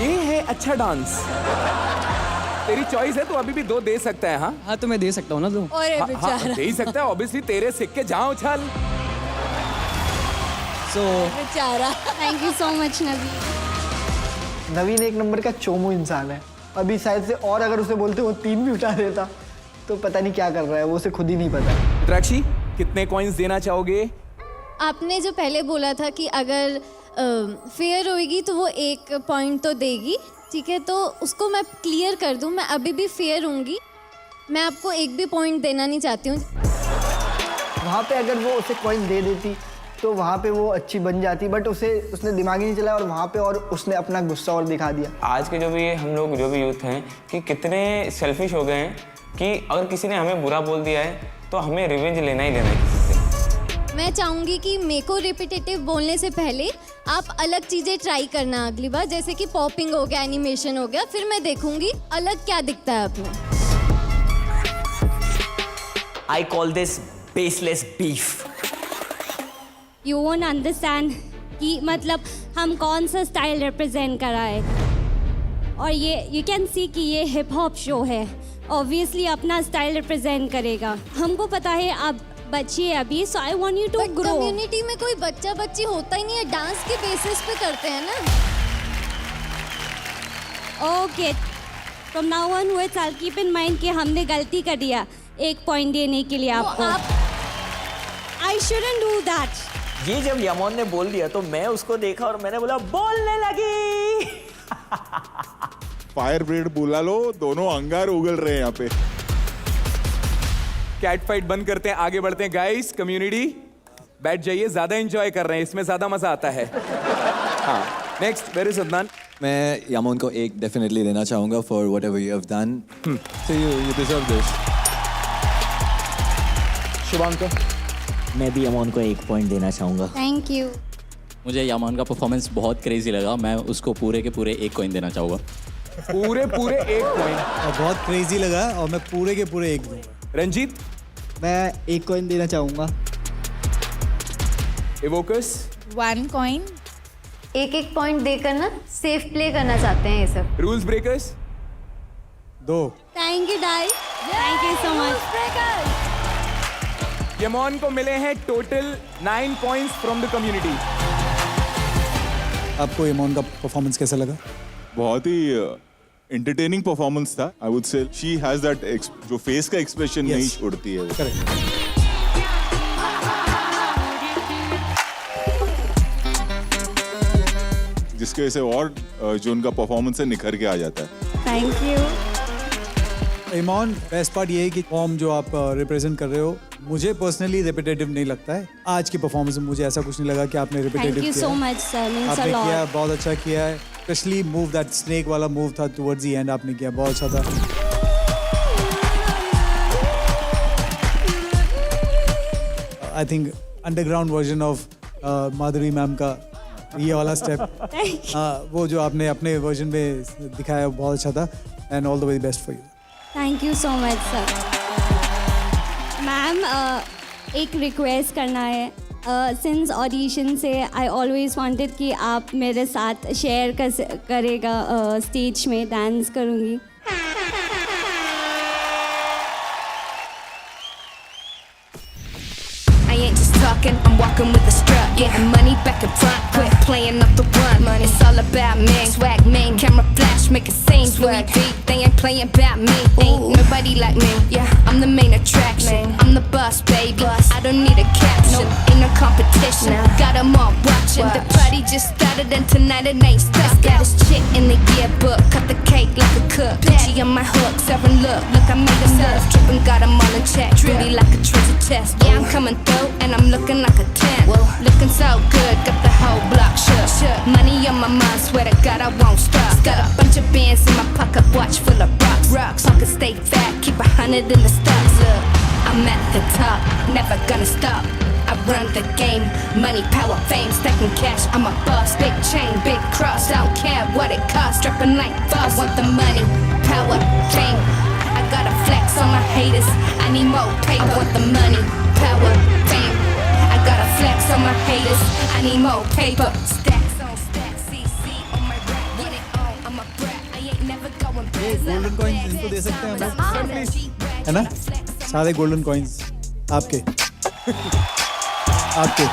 ये है अच्छा डांस। तेरी चॉइस है, तू अभी भी 2 दे सकता है। हाँ हाँ, तो मैं दे सकता हूँ ना दो। अरे बेचारा। दे ही सकता है, ऑब्वियसली तेरे सिक्के जहाँ उछाल। बेचारा। थैंक यू सो मच नवीन। नवीन एक नंबर का चोमू इंसान है। अभी शायद से और अगर उसे बोलते वो 3 भी उठा देता, तो पता नहीं क्या कर रहा है, वो उसे खुद ही नहीं पता। चित्राक्षी, कितने कॉइंस देना चाहोगे? आपने जो पहले बोला था कि अगर फेयर होगी तो वो 1 पॉइंट तो देगी, ठीक है, तो उसको मैं क्लियर कर दूं, मैं अभी भी फेयर होंगी, मैं आपको एक भी पॉइंट देना नहीं चाहती हूँ। वहाँ पे अगर वो उसे कॉइन दे देती तो वहाँ पे वो अच्छी बन जाती, बट उसने दिमाग ही नहीं चलाया और वहाँ पे और उसने अपना गुस्सा और दिखा दिया। आज के जो भी हम लोग जो भी यूथ हैं कि कितने सेल्फिश हो गए हैं कि अगर किसी ने हमें बुरा बोल दिया है तो हमें रिवेंज लेना ही लेना है किसी से। मैं चाहूँगी कि मेरे को रिपीटेटिव बोलने से पहले आप अलग चीज़ें ट्राई करना अगली बार, जैसे कि पॉपिंग हो गया, एनिमेशन हो गया, फिर मैं देखूंगी अलग क्या दिखता है आप में। I call this baseless beef. You won't understand कि मतलब हम कौन सा स्टाइल रिप्रेजेंट कर रहा है। और ये यू कैन सी कि ये हिप हॉप शो है, ऑब्वियसली अपना स्टाइल रिप्रेजेंट करेगा। हमको पता है आप बच्चे अभी, so I want you to grow. Community में कोई बच्चा बच्ची होता ही नहीं है, डांस के बेसिस पे करते हैं ना। ओके, फ्रॉम नाउ ऑन हुए साल कीप इन माइंड कि हमने गलती कर दिया 1 पॉइंट देने के लिए आपको। I shouldn't do that. ये जब यमोन ने बोल दिया तो मैं उसको देखा और मैंने बोला बोलने लगी। फायर ब्रिगेड बुला लो, दोनों अंगार उगल रहे हैं यहाँ पे। कैट फाइट बंद करते हैं, आगे बढ़ते हैं। गाइस, कम्युनिटी बैठ जाइए, ज्यादा एंजॉय कर रहे हैं, इसमें ज्यादा मजा आता है। हाँ, नेक्स्ट वेयर इज अदनान। मैं यामोन को एक डेफिनेटली देना चाहूंगा for whatever you have done. So you deserve this. Shubhankar. मैं भी यमोन को 1 पॉइंट देना चाहूंगा। Thank you. मुझे यमोन का परफॉर्मेंस बहुत क्रेजी लगा, मैं उसको पूरे के पूरे 1 कॉइन देना चाहूँगा। पूरे 1 पॉइंट। और बहुत क्रेजी लगा और मैं पूरे के पूरे 1 दूंगा। रंजीत। मैं 1 कॉइन देना चाहूँगा। इवोकस। 1 कॉइन। एक पॉइंट देकर ना सेफ प्ले करना चाहते हैं ये सब। Rules breakers. 2। थैंक यू डाई, thank you so much. Yamon को मिले हैं total 9 points from the community. आपको यमोन का परफॉर्मेंस कैसा लगा? बहुत ही एंटरटेनिंग परफॉर्मेंस था। I would say she has that जो फेस का एक्सप्रेशन नहीं छोड़ती है वो। करेक्ट। जिसकी वजह से और जो उनका परफॉर्मेंस है निखर के आ जाता है। Thank you. Imon, best part ये है कि फॉर्म जो आप रिप्रेजेंट कर रहे हो मुझे पर्सनली रिपीटेटिव नहीं लगता है। आज की परफॉर्मेंस में मुझे ऐसा कुछ नहीं लगा कि आपने repetitive thank you so much sir, means a आपने लॉट। किया, बहुत अच्छा किया है। स्पेशली मूव दैट स्नेक वाला मूव था टुवर्ड्स द एंड, आपने किया बहुत अच्छा था। I think underground version of Madhuri ma'am का ये वाला स्टेप वो जो आपने अपने वर्जन में दिखाया बहुत अच्छा था। And all the very best for you. Thank you so much sir. Ma'am, एक रिक्वेस्ट करना है। सिंस ऑडिशन से आई ऑलवेज वांटेड कि आप मेरे साथ शेयर करेगा स्टेज में डांस करूँगी। I ain't just talking, I'm walking with a strut. Getting money back in front, quit playing up the run. It's all about me, swag main, camera flash, make it sing. Louis V, they ain't playing about me. Ain't nobody like me, yeah, I'm the main attraction. I'm the boss, baby, I don't need a caption. Ain't no competition, got them all watching. The party just started and tonight it ain't stopping. Got this chick in the yearbook, cut the cake like a cook. Gucci on my hook, serving look I made them love. Trippin', got them all in check, booty like a treasure chest. Yeah, I'm coming through and I'm looking like a 10. Looking so good, got the whole block shook. Money on my mind, swear to God I won't stop. Got a bunch of bands in my pocket, watch full of rocks. Pocket stay fat, keep 100 in the stocks. Look, I'm at the top, never gonna stop. I run the game, money, power, fame, stacking cash. I'm a boss, big chain, big cross. I don't care what it costs, dropping like boss. I want the money, power, fame. I gotta flex on my haters. I need more paper. I want the money, power, fame. I gotta flex on my haters. I need more paper. Stacks on stacks, CC on my rap. Get it on, I'm a brat. I ain't never going back. Golden coins इनको दे सकते हैं हम लोग, है ना? सारे golden coins आपके आपके।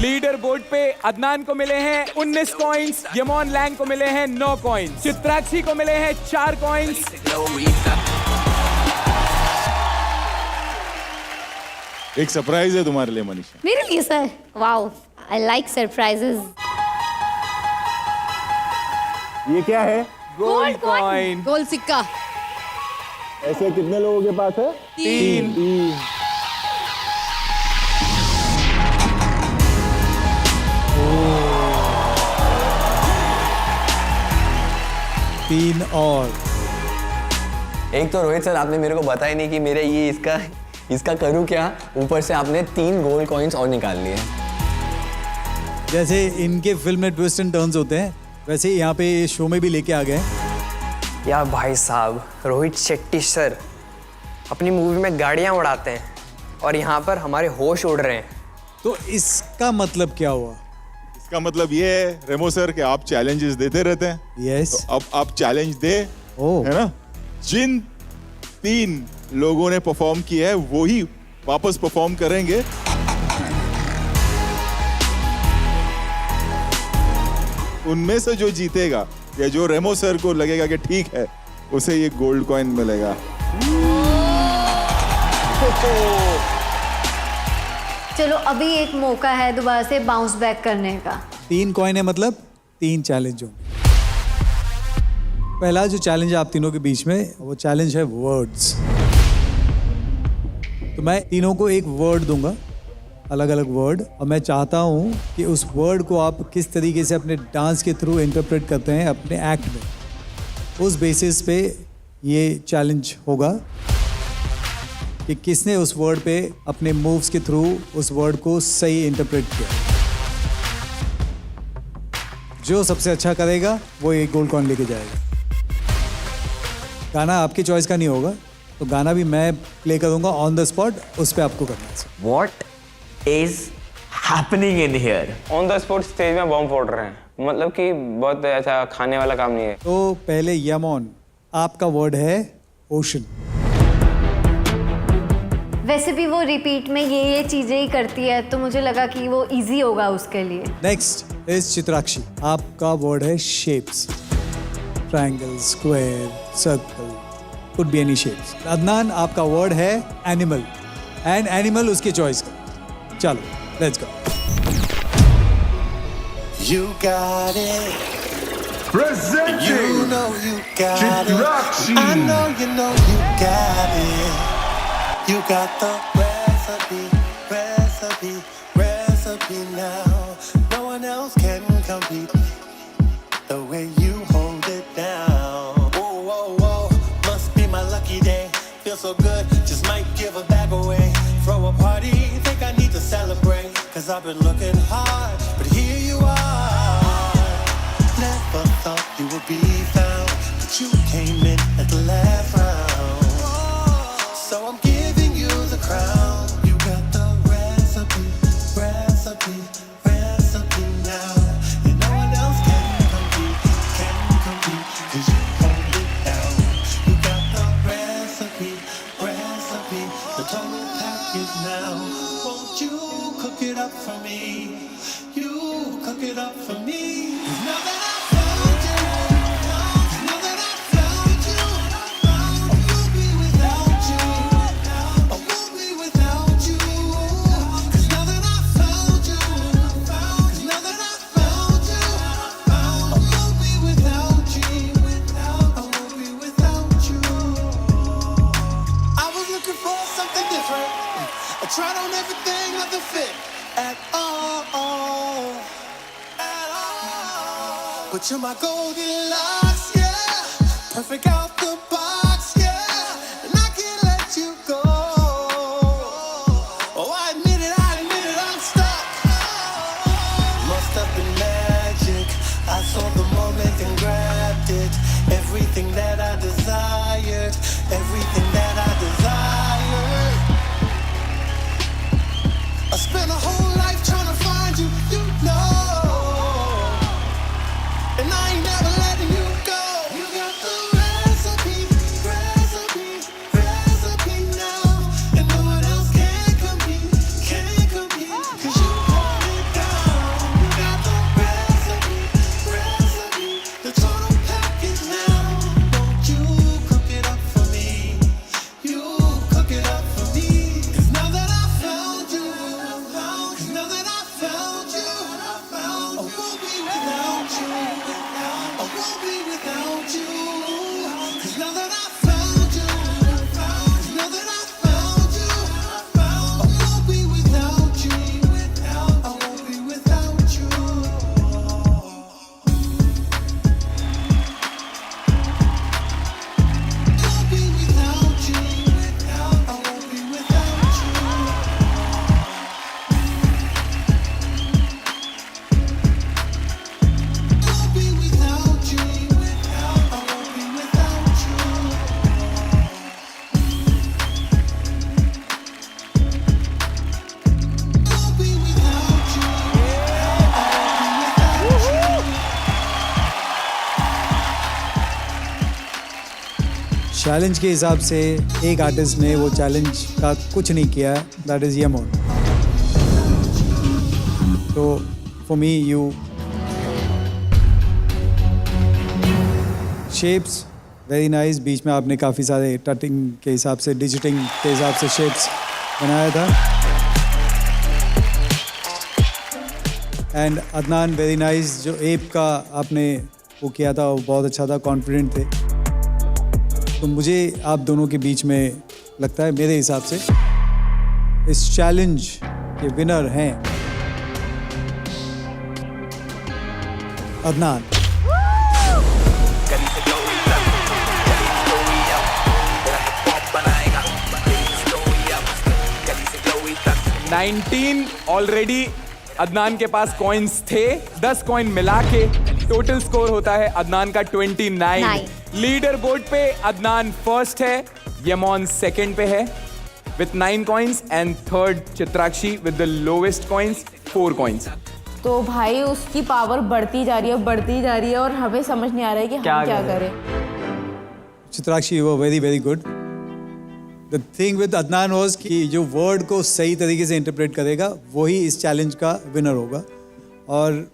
लीडर बोर्ड पे अदनान को मिले हैं 19 कॉइन्स, यमोन लैंग को मिले हैं 9 कॉइन्स, चित्राक्षी को मिले हैं 4 कॉइन्स। एक सरप्राइज है तुम्हारे लिए मनीषा। मेरे लिए sir? Wow, I like surprises. ये क्या है? Gold coin. गोल्ड सिक्का। ऐसे कितने लोगों के पास है? 3। 3 और। एक तो रोहित सर आपने मेरे को बताया नहीं कि मेरे ये इसका करूँ क्या, ऊपर से आपने 3 गोल्ड कॉइन्स और निकाल लिए। जैसे इनके फिल्म में ट्विस्ट एंड टर्न्स होते हैं, वैसे यहाँ पे शो में भी लेके आ गए। या भाई साहब, रोहित शेट्टी सर अपनी मूवी में गाड़ियाँ उड़ाते हैं और यहाँ पर हमारे होश उड़ रहे हैं। तो इसका मतलब क्या हुआ? इसका मतलब ये है रेमो सर कि आप चैलेंजेस देते रहते हैं। यस। तो अब आप चैलेंज दे, है ना? जिन 3 लोगों ने परफॉर्म किया है वो ही वापस परफॉर्म करेंगे। उनमें से जो जीतेगा या जो रेमो सर को लगेगा कि ठीक है, उसे ये गोल्ड कॉइन मिलेगा। चलो अभी एक मौका है दोबारा से बाउंस बैक करने का। 3 कॉइन है मतलब 3 चैलेंज होंगे। पहला जो चैलेंज है आप तीनों के बीच में, वो चैलेंज है वर्ड्स। तो मैं तीनों को एक वर्ड दूंगा, अलग अलग वर्ड, और मैं चाहता हूँ कि उस वर्ड को आप किस तरीके से अपने डांस के थ्रू इंटरप्रेट करते हैं अपने एक्ट में, उस बेसिस पे ये चैलेंज होगा कि किसने उस वर्ड पे अपने मूव्स के थ्रू उस वर्ड को सही इंटरप्रेट किया। जो सबसे अच्छा करेगा वो एक गोल्ड कॉइन लेके जाएगा। गाना आपकी चॉइस का नहीं होगा, तो गाना भी मैं प्ले करूंगा ऑन द स्पॉट, उस पे आपको करना है। What is happening in here? On the spot stage में बॉम्ब फोड़ रहे हैं, मतलब कि बहुत ऐसा खाने वाला काम नहीं है। तो पहले यमन, आपका वर्ड है ओशन। वैसे भी वो रिपीट में ये चीजें ही करती है, तो मुझे लगा कि वो इजी होगा उसके लिए। नेक्स्ट इज चित्राक्षी, आपका वर्ड है shapes. Triangle, square, circle, could be any shapes. Adnan, आपका वर्ड है एनिमल, एंड एनिमल उसकी चॉइस का। चलो let's go. You got it. Presenting You know you got Chitrakshi. it. I know you got it. You got the recipe now. No one else can compete the way you hold it down. Whoa, whoa, whoa, must be my lucky day. Feel so good, just might give a bag away. Throw a party, think I need to celebrate. Cause I've been looking hard, but here you are. Never thought you would be found, but you came in at the last round. So I'm giving you the crown. You got the recipe now. And no one else can compete, cause you hold it down. You got the recipe, the total package now. Won't you cook it up for me? You cook it up for me. 'Cause now that I found you, now that I found you, I won't be without you. I won't be without you. 'Cause now that I found you, 'cause now that I found you, I won't be without you. I won't be without you. I was looking for something different. I tried on everything, nothing fit at all. But you're my Goldilocks, yeah. Perfect out the box, yeah. And I can't let you go. Oh, I admit it, I'm stuck. Must have been magic. I saw the moment and grabbed it. Everything that I desired, everything that I desired. I spent a whole life trying to find you, you know. And I ain't never letting you go. You got the recipe. Challenge के हिसाब से एक artist ने वो challenge का कुछ नहीं किया, दैट इज यमन। तो for me you shapes very nice, बीच में आपने काफ़ी सारे टटिंग के हिसाब से, डिजिटिंग के हिसाब से शेप्स बनाया था। एंड अदनान वेरी नाइस, जो एप का आपने वो किया था वो बहुत अच्छा था, कॉन्फिडेंट थे। तो मुझे आप दोनों के बीच में लगता है, मेरे हिसाब से इस चैलेंज के विनर हैं अदनान। ऑलरेडी अदनान के पास कॉइन्स थे, 10 कॉइन मिला के टोटल स्कोर होता है अदनान का 29। लीडर बोर्ड पे अदनान फर्स्ट है, यमन सेकंड पे है with 9 coins and third Chitrakshi with the lowest coins 4 coins. तो भाई उसकी पावर बढ़ती जा रही है और हमें समझ नहीं आ रहा है कि हम क्या करें। Chitrakshi you were very very good. The thing with Adnan was कि जो वर्ड को सही तरीके से इंटरप्रेट करेगा वही इस चैलेंज का विनर होगा। और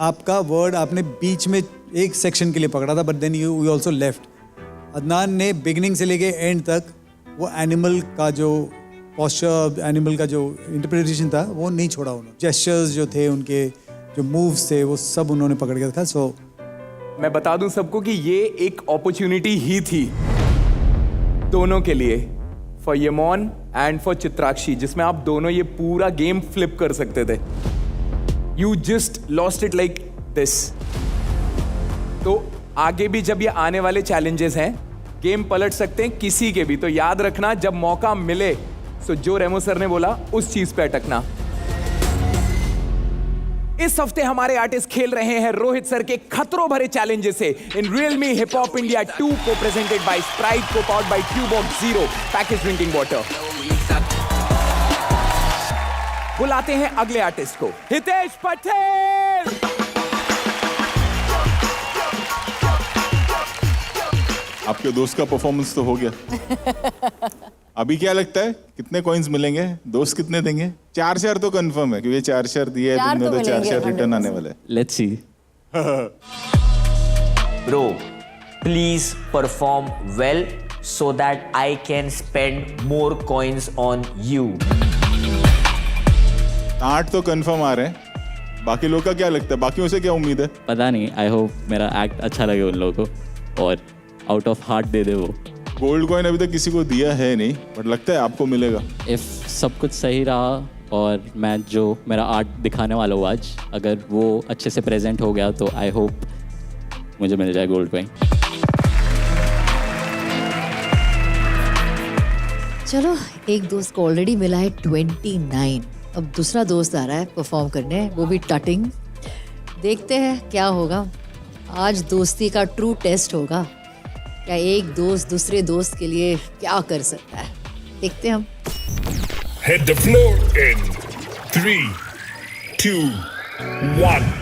आपका वर्ड आपने बीच में एक सेक्शन के लिए पकड़ा था, but then you also left. Adnan ने बिगिनिंग से लेके एंड तक वो एनिमल का जो पोस्चर, एनिमल का जो इंटरप्रिटेशन था वो नहीं छोड़ा उन्होंने। जेस्चर्स जो थे उनके, जो मूव्स थे, वो सब उन्होंने पकड़ के रखा। सो मैं बता दूं सबको कि ये एक अपॉर्चुनिटी ही थी दोनों के लिए, for Yemen and for Chitrakshi, जिसमें आप दोनों ये पूरा गेम फ्लिप कर सकते थे। You just lost it like this. तो आगे भी जब ये आने वाले चैलेंजेस हैं, गेम पलट सकते हैं किसी के भी। तो याद रखना, जब मौका मिले तो जो रेमो सर ने बोला उस चीज पे अटकना। इस हफ्ते हमारे आर्टिस्ट खेल रहे हैं रोहित सर के खतरों भरे चैलेंजेस से in Realme hip hop India 2 को प्रेजेंटेड बाय स्प्राइट, को पावर्ड बाय ट्यूबॉक्स जीरो पैकेज ड्रिंकिंग वाटर। बुलाते हैं अगले आर्टिस्ट को, हितेश पटेल। आपके दोस्त का परफॉर्मेंस तो हो गया। अभी क्या लगता है कितने कॉइन्स मिलेंगे? दोस्त कितने देंगे? 4 तो कंफर्म है, क्योंकि 4 दिए है तुमने, तो 4 रिटर्न आने वाला है। Let's see. Bro please perform well so that I can spend more coins on you. 8 तो कंफर्म आ रहे हैं, बाकी लोग का क्या लगता है? बाकियों से क्या उम्मीद है? पता नहीं, आई होप मेरा एक्ट अच्छा लगे उन लोगों को और आउट ऑफ हार्ट दे दे वो। गोल्ड कॉइन अभी तक किसी को दिया है नहीं, बट लगता है आपको मिलेगा। इफ सब कुछ सही रहा और मैं जो मेरा आर्ट दिखाने वाला हूँ आज, अगर वो अच्छे से प्रेजेंट हो गया तो आई होप मुझे मिल जाए गोल्ड कॉइन। चलो, एक दोस्त को ऑलरेडी मिला है 29। अब दूसरा दोस्त आ रहा है परफॉर्म करने, वो भी टटिंग। देखते हैं क्या होगा। आज दोस्ती का ट्रू टेस्ट होगा। क्या एक दोस्त दूसरे दोस्त के लिए क्या कर सकता है, देखते हैं हम। Hit the floor in 3, 2, 1.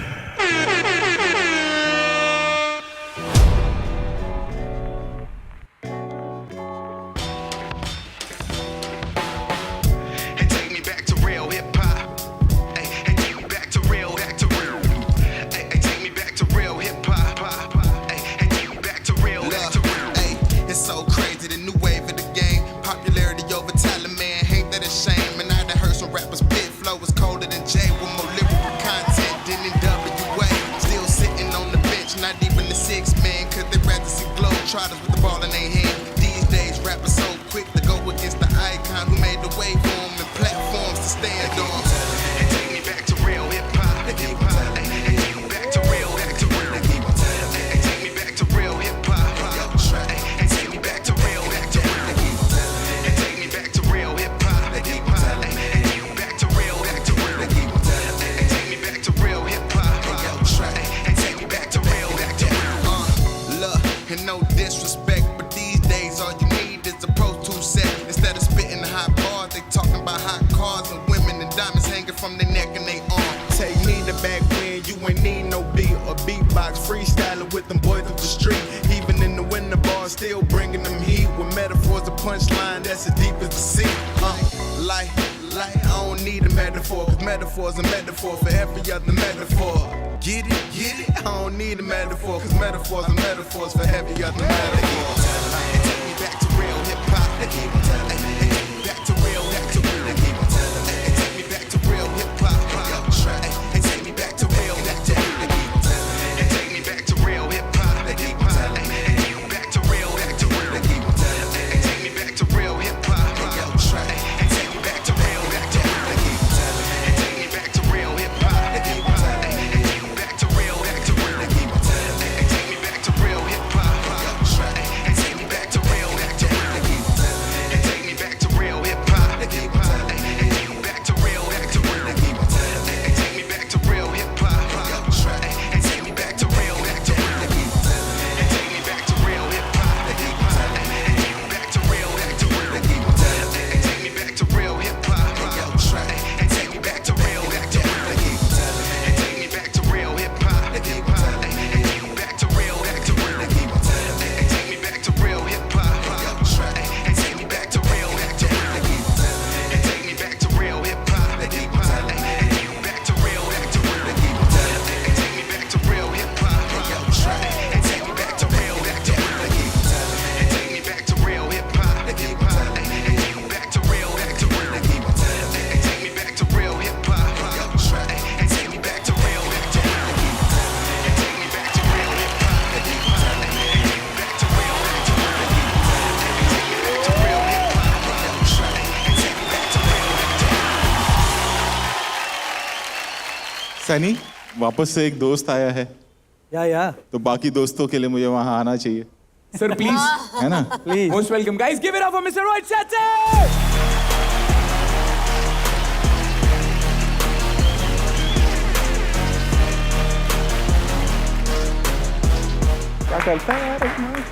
Freestyling with them boys up the street, even in the winter bar, still bringing them heat. punchline that's as deep as the sea. Like, I don't need a metaphor, cause metaphor's a metaphor for every other metaphor. Get it? I don't need a metaphor, cause metaphors are metaphors for every other metaphor. Take me back to real hip-hop. Back to real, back to real. Take me back to real hip-hop. And take me back to real, back to real. And take me back to real hip-hop. Back to real, back to real. And take me back to real hip-hop. And take me back to real, back to real. And take me back to real hip-hop. Back to real, back to real. And take me back to real hip-hop. And take me back to real, back to real. And take me back to real hip-hop. Back to real, back to real. And take me back to real hip-hop. And take me back to real, back to real. And take me back to real hip-hop. Back to real, back to real. And take me back to real hip-hop. And take me back to real, back to real. And take me back to real hip-hop. Back to real, back to real. And take me back to real hip-hop. And take me back to real, back to real. And take me back to real hip-hop. Back to real, back to real. And take me back to real hip-hop. And take me back to real, back to real. And take me back to real hip-hop. Back to real, back to real. And take me back to real hip-hop. And take me back to real, back to real. And take me back to real hip-hop. Back to real, back to real. Sunny, वापस से एक दोस्त आया है या तो बाकी दोस्तों के लिए मुझे वहां आना चाहिए, सर प्लीज, है ना? Please most welcome guys, give it up for mister Roy चैचे। क्या करता है यार इसमें?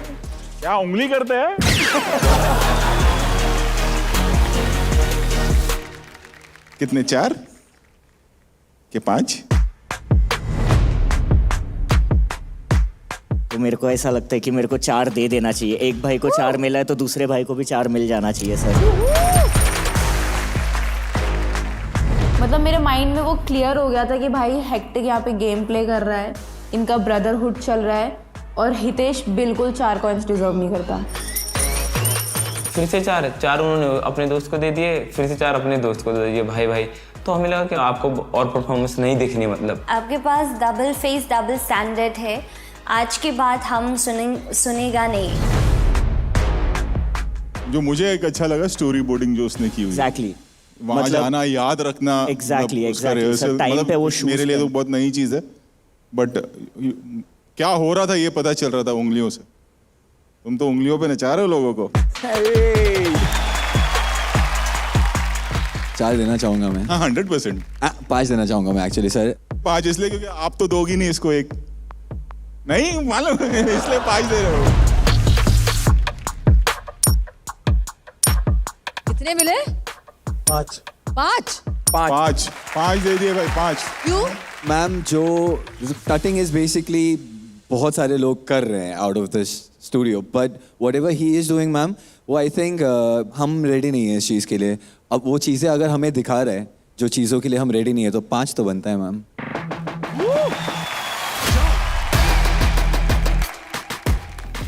क्या उंगली करते हैं? कितने, 4 के 5? तो मेरे को ऐसा लगता है कि मेरे को 4 दे देना चाहिए। एक भाई को 4 मिला है तो दूसरे भाई को भी 4 मिल जाना चाहिए सर। मतलब मेरे माइंड में वो क्लियर हो गया था कि भाई हेक्टिक यहाँ पे गेम प्ले कर रहा है, इनका ब्रदरहुड चल रहा है और हितेश बिल्कुल 4 कॉइंस डिजर्व नहीं करता। फिर से 4 उन्होंने अपने दोस्त को दे दिए, फिर से 4 अपने दोस्त को दे दिए, भाई। तो हमें लगा कि आपको और परफॉर्मेंस नहीं दिखनी, मतलब आपके पास डबल फेस डबल स्टैंडर्ड है। आज के बाद हम सुनेगा नहीं। जो मुझे एक अच्छा लगा स्टोरी बोर्डिंग जो उसने की हुई। एग्जैक्टली, वहां जाना, याद रखना। एग्जैक्टली सर टाइम पे वो मेरे लिए तो बहुत नई चीज है, बट क्या हो रहा था ये पता चल रहा था उंगलियों से। तुम तो उंगलियों पे नचा रहे हो लोगों को। 4 देना चाहूंगा मैं। हाँ 100%। 5 देना चाहूंगा मैं एक्चुअली सर। 5 इसलिए क्योंकि आप तो दोगी नहीं इसको एक, नहीं मालूम इसलिए 5 दे रहे हो। कितने मिले? 5 दे दिए भाई, 5। क्यों? मैम जो कटिंग इज बेसिकली बहुत सारे लोग कर रहे हैं out of this studio, but what ever he is doing ma'am, वो आई थिंक हम रेडी नहीं है इस चीज़ के लिए। अब वो चीज़ें अगर हमें दिखा रहे हैं जो चीज़ों के लिए हम रेडी नहीं है, तो 5 तो बनता है मैम।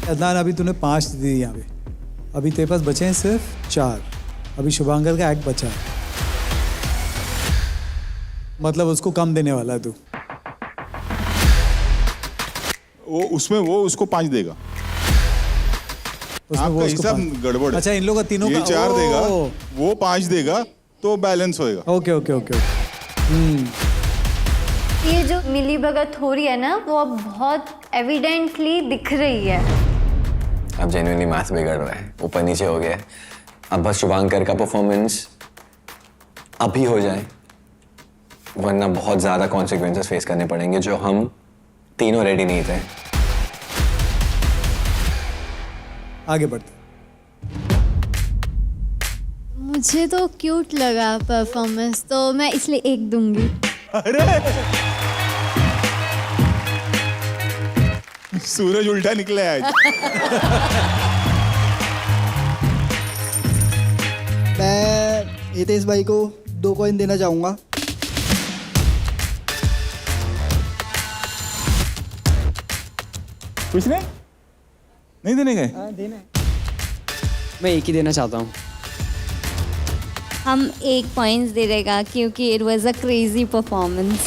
अदनान अभी तूने 5 दी यहाँ पे, अभी तेरे पास बचे हैं सिर्फ 4। अभी शुभांकर का एक्ट बचा है, मतलब उसको कम देने वाला है तू। वो उसको 5 देगा। उसमें वो आपका उसको हिसाब 5 गड़बड़ है। अच्छा, इन लोगों का तीनों ये का 4 देगा, वो 5 देगा, तो बैलेंस होएगा। ओके। ये जो मिली भगत हो रही है ना, वो अब बहुत एविडेंटली दिख रही है। अब जेन्युइनली मैथ बिगड़ रहा है, ऊपर नीचे हो गया है। अब बस शुभांकर का परफॉर्मेंस अभी हो जाए, वरना बहुत ज़्यादा कॉन्सिक्वेंसेस फेस करने पड़ेंगे जो हम तीनों रेडी नहीं थे। आगे बढ़ते। मुझे तो क्यूट लगा परफॉर्मेंस, तो मैं इसलिए 1 दूंगी। अरे सूरज उल्टा निकला है आज। मैं हितेश भाई को 2 कॉइन देना चाहूँगा। कुछ नहीं देने गए? देना है। मैं एक ही देना चाहता हूँ। हम 1 पॉइंट्स दे देगा क्योंकि it was a crazy performance.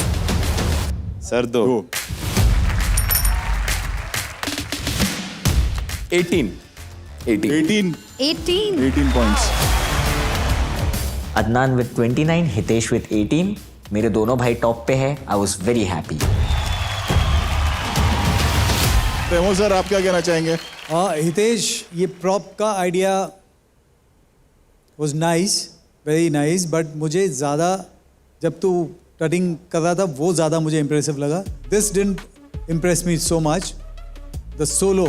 Sir 2। 18 points. Adnan with 29, Hitesh with 18। मेरे दोनों भाई टॉप पे है। I was very happy. Remo sir, आप क्या कहना चाहेंगे? हितेश, ये प्रॉप का idea was nice, very nice, but मुझे ज़्यादा जब तू कटिंग कर रहा था वो ज़्यादा मुझे इम्प्रेसिव लगा। This didn't impress me so much. The solo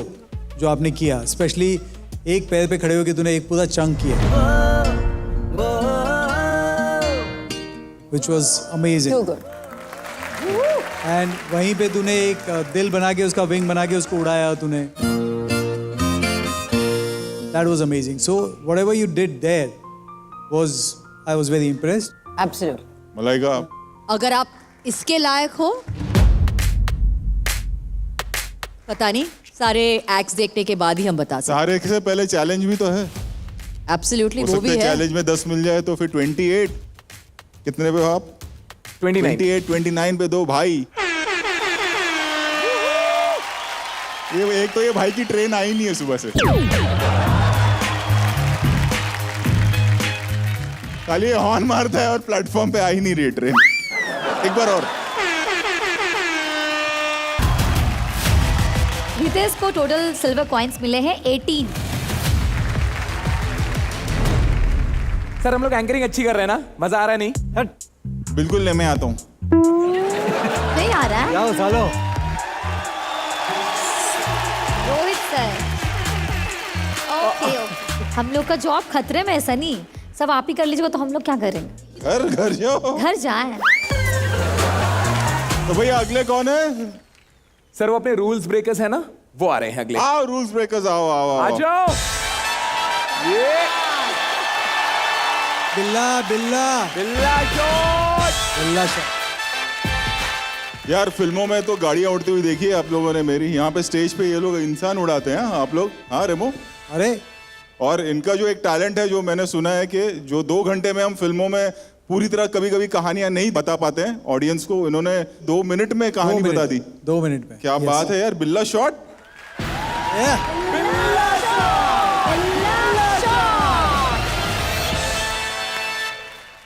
जो आपने किया, स्पेशली एक पैर पे खड़े होकर तूने एक पूरा चंक किया, which was amazing. Too good. And वहीं पे तूने एक दिल बना के उसका विंग बना के उसको उड़ाया तूने. That was amazing. So whatever you did there I was very impressed. Absolutely. Malaika, अगर आप इसके लायक हो, पता नहीं, सारे एक्ट्स देखने के बाद ही हम बता सकते। सारे से पहले चैलेंज भी तो है। एब्सोल्युटली, वो भी है। चैलेंज में 10 मिल जाए तो फिर 28 कितने पे हो आप? 29 पे दो भाई। ये एक तो ये भाई की ट्रेन आई नहीं है सुबह से, खाली हॉर्न मारता है और प्लेटफॉर्म पे आ ही नहीं रही ट्रेन। एक बार और। हितेश को टोटल सिल्वर कॉइंस मिले हैं 18। सर हम लोग एंकरिंग अच्छी कर रहे हैं ना? मजा आ रहा है? नहीं बिल्कुल नहीं, मैं आता हूँ। नहीं आ रहा है? जाओ चलो। रोहित सर, ओके ओके, हम लोग का जॉब खतरे में है सनी, सब आप ही कर लीजिएगा तो हम लोग क्या करेंगे? घर जाओ, घर जाए। तो भैया अगले कौन है? सर वो अपने रूल्स ब्रेकर्स है ना, वो आ रहे हैं अगले। आओ रूल्स ब्रेकर्स, आओ आओ आ जाओ। ये बिल्ला बिल्ला बिल्ला शॉट, बिल्ला शॉट। यार फिल्मों में तो गाड़ियां उड़ती हुई देखी है आप लोगों ने मेरी, यहाँ पे स्टेज पे ये लोग इंसान उड़ाते हैं आप लोग। हाँ रेमो, अरे और इनका जो एक टैलेंट है जो मैंने सुना है कि जो 2 घंटे में हम फिल्मों में पूरी तरह कभी कभी कहानियां नहीं बता पाते हैं ऑडियंस को, इन्होंने 2 मिनट में कहानी बता दी। 2 मिनट में, क्या बात है यार। बिल्ला शॉट,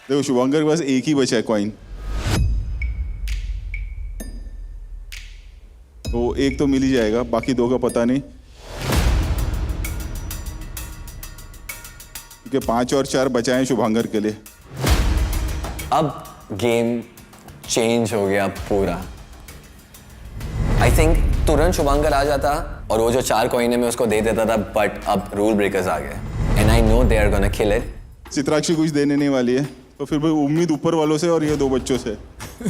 देखो शुभंकर के पास एक ही बचा है कॉइन, तो एक तो मिल ही जाएगा, बाकी 2 का पता नहीं, क्योंकि 5 और 4 बचाए शुभंकर के लिए। अब गेम चेंज हो गया पूरा। आई थिंक तुरंत शुभंकर आ जाता और वो जो 4 कॉइन है मैं उसको दे देता था, बट अब रूल ब्रेकर्स आ गए and I know they are gonna kill it. Chitrakshi कुछ देने नहीं वाली है, तो फिर भाई उम्मीद ऊपर वालों से और ये 2 बच्चों से।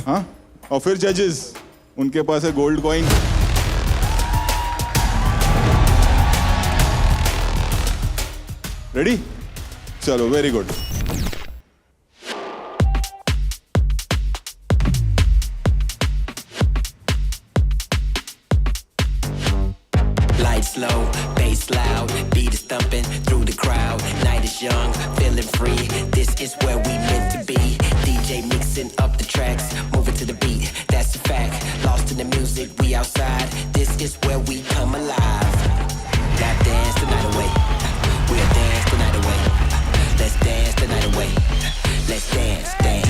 हाँ, और फिर जजेस, उनके पास है गोल्ड कॉइन। रेडी? चलो, very good. Lights low, bass loud, beat is thumping through the crowd. Night is young, feeling free. This is where we meant to be. DJ mixing up the tracks, moving to the beat. That's a fact. Lost in the music, we outside. This is where we come alive. Now dance the night away. We'll dance the night away. Let's dance the night away. Let's dance, dance.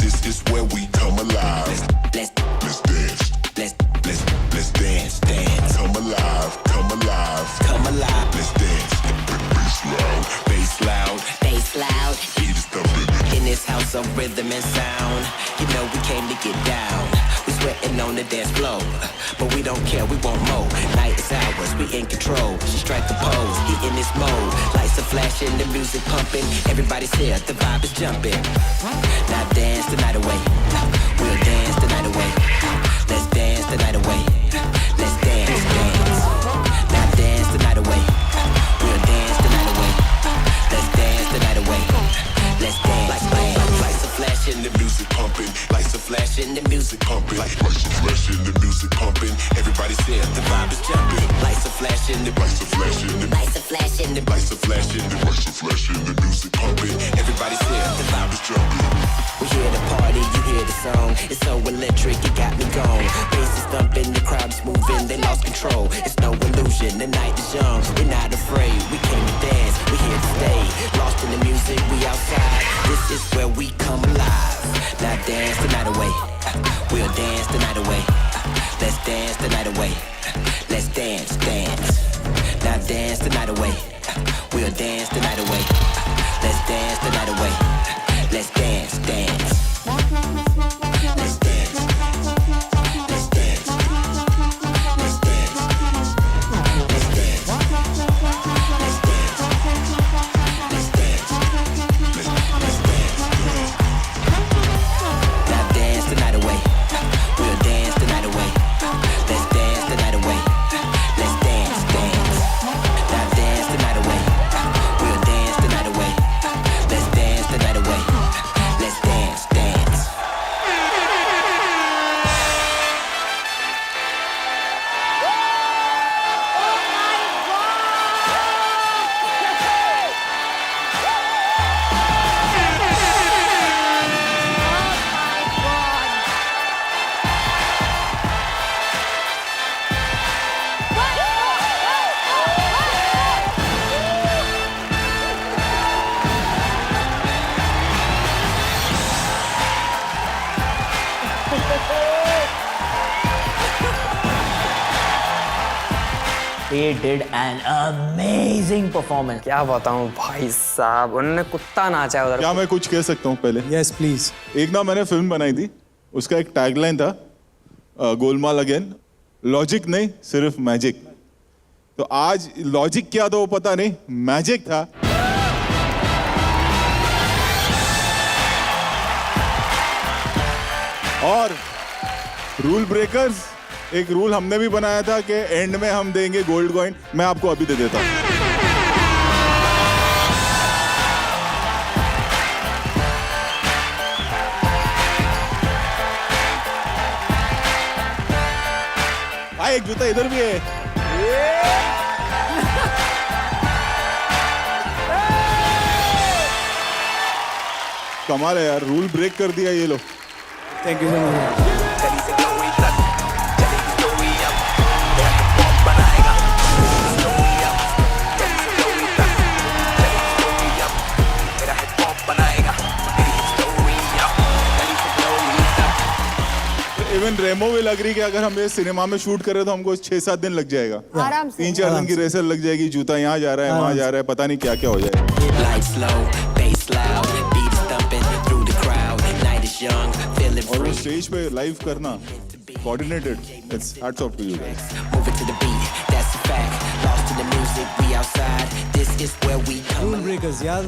This is where we come alive. Let's dance. Let's dance, dance. Come alive, come alive. Come alive. Let's dance. Bass loud, bass loud, bass loud. Beat is thumping. In this house of rhythm and sound, you know we came to get down. We sweating on the dance floor, but we don't care, we want more. Night is ours, we in control. She strike the pose, he in this mode. Lights are flashing, the music pumping. Everybody's here, the vibe is jumping. Now dance the night away. We'll dance the night away. Let's dance the night away. Let's dance, dance. Now dance the night away. We'll dance the night away. here, the vibe is jumping. Lights are flashing, the lights are flashing, the lights are flashing, the lights are flashing, the lights are flashing, the music pumping. Everybody's here, the vibe is jumping. We hear the party, you hear the song. It's so electric, it got me gone. Bass is thumping, the crowd is moving, they lost control. It's no illusion, the night is young. We're not afraid, we came to dance, we here to stay. Lost in the music, we outside. This is where we come alive. Now dance the night away. We'll dance the night away. Let's dance the night away. Let's dance, dance. Now dance the night away. We'll dance the night away. Let's dance the night away. Let's dance, dance. Let's dance. Let's dance. Let's dance. Let's dance. Let's dance. Let's dance. Let's dance. Now dance the night away. We'll dance the night away. Let's dance the night away. Let's dance, dance. Now dance the night away. We'll dance the night away. Let's dance the night away. Let's dance, dance. They did an amazing performance. क्या बताऊं भाई साहब, उन्होंने कुत्ता नाचा है उधर। क्या मैं कुछ कह सकता हूँ पहले? Yes please. एक ना मैंने फिल्म बनाई थी, उसका एक टैगलाइन था गोलमाल अगेन, लॉजिक नहीं सिर्फ मैजिक। तो आज लॉजिक क्या था वो पता नहीं, मैजिक था। और रूल ब्रेकर्स, एक रूल हमने भी बनाया था कि एंड में हम देंगे गोल्ड कॉइन। मैं आपको अभी दे देता हूं। भाई एक जूता इधर भी है। कमाल है यार, रूल ब्रेक कर दिया ये लोग। Thank you so much. Even Remo will agree कि अगर हम ये सिनेमा में शूट करें तो हमको 6-7 दिन लग जाएगा। आराम से। 3-4 दिन की रेसल लग जाएगी, जूता यहाँ जा रहा है वहाँ जा रहा है, पता नहीं क्या क्या हो जाएगा। और स्टेज पे लाइव करना coordinated, it's hats off to you guys. Rule breakers यार,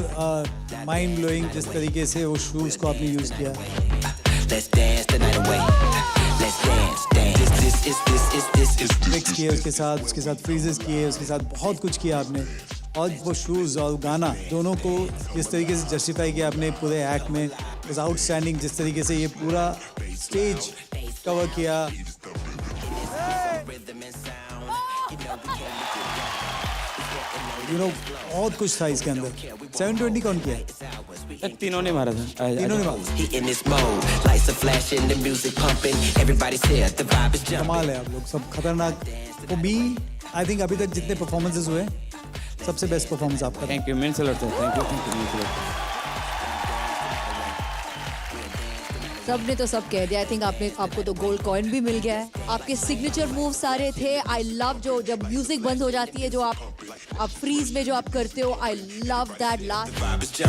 माइंड ब्लोइंग जिस तरीके से वो शूज को आपने यूज किया। Let's dance the night away. Let's dance, dance. This is mix किए उसके साथ फ्रीजेस किए, उसके साथ बहुत कुछ किया आपने। और वो शूज़ और गाना दोनों को जिस तरीके से जस्टिफाई किया आपने पूरे एक्ट में, इज आउटस्टैंडिंग। जिस तरीके से ये पूरा स्टेज कवर किया, बहुत कुछ था इसके अंदर। 720 कौन किया? तीनों ने मारा था। तीनों ने मारा। कमाल है, आप लोग सब खतरनाक। तो बी आई थिंक अभी तक जितने परफॉर्मेंसेस हुए सबसे बेस्ट परफॉर्मेंस आपका। थैंक यू, मेन से लड़ते हैं। Thank you. सब ने तो सब कह दिया। आई थिंक आपको तो गोल्ड कॉइन भी मिल गया है। आपके सिग्नेचर मूव सारे थे। आई लव जो जब म्यूजिक बंद हो जाती है, जो आप फ्रीज में जो आप करते हो, I love that last. Last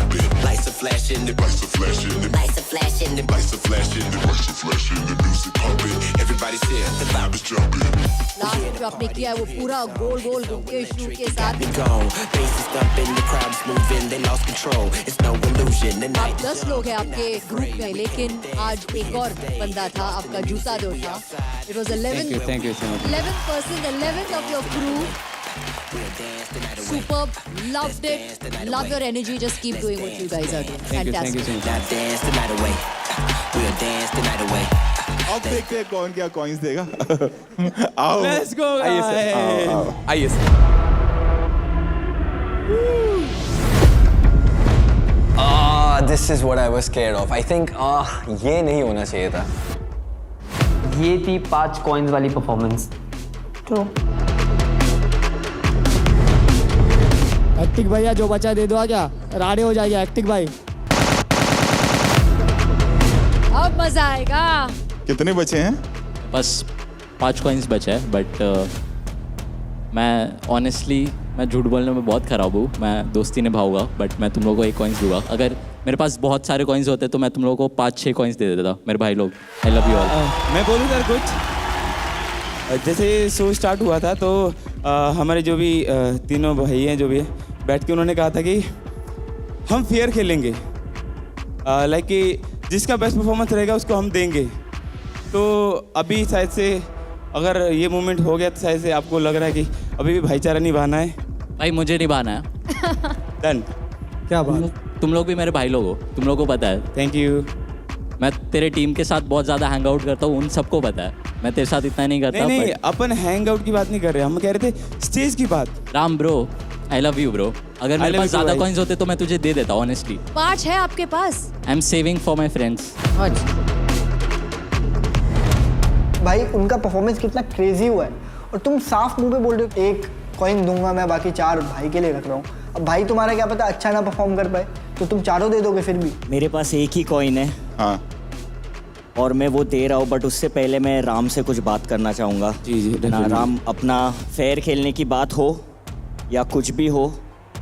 जो आपने किया है वो पूरा गोल गोल के शू के साथ। आप 10 लोग हैं आपके ग्रुप में, लेकिन आज एक और बंदा था आपका जूता जो था। It was 11 person, 11th of your crew. Superb, loved it, love your energy. Just keep doing what you guys are doing. Fantastic. Now dance the night away. We'll dance the night away. अब देखते हैं कौन क्या coins देगा। आओ let's go आइए sir, आओ, आओ। आइए sir. This is what I was scared of. I think ये नहीं होना चाहिए था। ये थी 5 कॉइन्स वाली परफॉर्मेंस। ट्रू। एक्टिक भैया जो बचा दे दो क्या, राडे हो जाएगा एक्टिक भाई। अब मजा आएगा। कितने बचे हैं? बस 5 कॉइन्स बचे हैं, बट मैं ऑनेस्टली मैं झूठ बोलने में बहुत ख़राब हूँ। मैं दोस्ती निभाऊंगा, बट मैं तुम लोगों को 1 कॉइन्स दूंगा। अगर मेरे पास बहुत सारे कॉइन्स होते तो मैं तुम लोगों को 5-6 कॉइन्स दे देता मेरे भाई लोग। I love you all. मैं बोलूँ सर कुछ? जैसे शो स्टार्ट हुआ था तो हमारे जो भी तीनों भाई हैं जो भी है बैठ के उन्होंने कहा था कि हम फेयर खेलेंगे, लाइक कि जिसका बेस्ट परफॉर्मेंस रहेगा उसको हम देंगे। तो अभी शायद से अगर ये मोमेंट हो गया तो शायद से आपको लग रहा है कि अभी भी भाईचारा निभाना है। भाई मुझे निभाना है। डन। क्या बात? तुम लोग भी मेरे भाई लोग हो, तुम लोगों को पता है। Thank you. मैं तेरे टीम के साथ बहुत ज़्यादा हैंग आउट करता हूँ, उन सबको पता है। मैं तेरे साथ इतना नहीं करता। नहीं, अपन हैंग आउट की बात नहीं कर रहे, हम कह रहे थे स्टेज की बात। Ram bro, I love you bro. अगर मेरे पास ज़्यादा कॉइन्स होते तो मैं तुझे दे देता ऑनेस्टली। 5 है आपके पास। I am saving for my friends. भाई उनका परफॉर्मेंस कितना क्रेजी हुआ है और तुम साफ मुंह पे बोल रहे हो 1 कॉइन दूंगा मैं, बाकी 4 भाई के लिए रख रहा हूँ। अब भाई तुम्हारा क्या पता अच्छा ना परफॉर्म कर पाए तो तुम 4 दे दोगे फिर भी। मेरे पास 1 ही कॉइन है। हाँ। और मैं वो दे रहा हूँ, बट उससे पहले मैं राम से कुछ बात करना चाहूँगा। जी ना राम, अपना फेयर खेलने की बात हो या कुछ भी हो,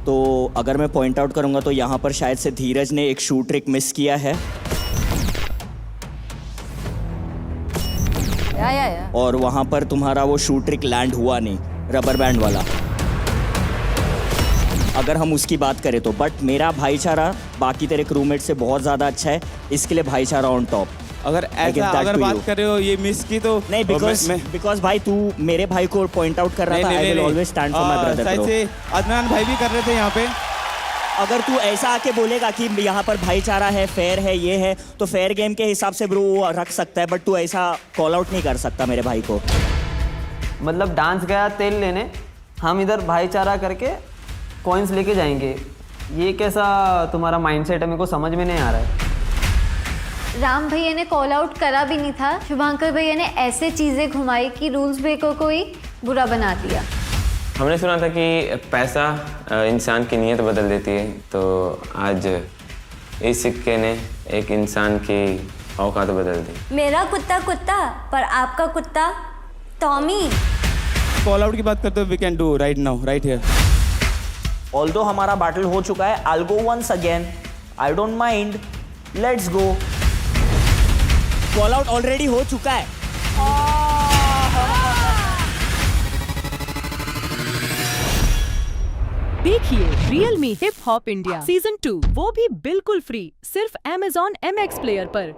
तो अगर मैं पॉइंट आउट करूँगा तो यहाँ पर शायद से धीरज ने एक शू ट्रिक मिस किया है। या। और वहाँ पर तुम्हारा वो शू ट्रिक लैंड हुआ नहीं, रबर बैंड वाला, अगर हम उसकी बात करें तो। बट मेरा भाईचारा बाकी तेरे क्रूमेट से बहुत ज़्यादा अच्छा है, इसके लिए भाईचारा ऑन टॉप। अगर ऐसा अगर बात कर रहे हो ये मिस की तो नहीं, बिकॉज भाई तू मेरे भाई को पॉइंट आउट कर रहा था। I will always stand for my brother. शायद से अदनान भाई भी कर रहे थे यहाँ पे। अगर तू ऐसा आके बोलेगा कि यहाँ पर भाईचारा है, फेयर है, ये है, तो फेयर गेम के हिसाब से ब्रो वो रख सकता है, बट तू ऐसा कॉल आउट नहीं कर सकता मेरे भाई को। मतलब डांस गया तेल लेने, हम इधर भाईचारा करके कॉइन्स लेके जाएंगे। ये कैसा तुम्हारा माइंडसेट है, मेरे को समझ में नहीं आ रहा है। राम भैया ने कॉल आउट करा भी नहीं था, शुभांकर भैया ने ऐसे चीज़ें घुमाई कि रूल्स ब्रेकर को ही बुरा बना दिया। हमने सुना था कि पैसा इंसान की नीयत बदल देती है, तो आज इस सिक्के ने एक इंसान की औकात बदल दी। मेरा कुत्ता कुत्ता पर आपका कुत्ता टॉमी। कॉल आउट की बात करते हो, we can do right now, right here. Although हमारा बैटल हो चुका है, I will go once again, I don't mind, let's go. Call out already हो चुका है। देखिए Realme hip hop India season 2, वो भी बिल्कुल फ्री, सिर्फ Amazon MX प्लेयर पर।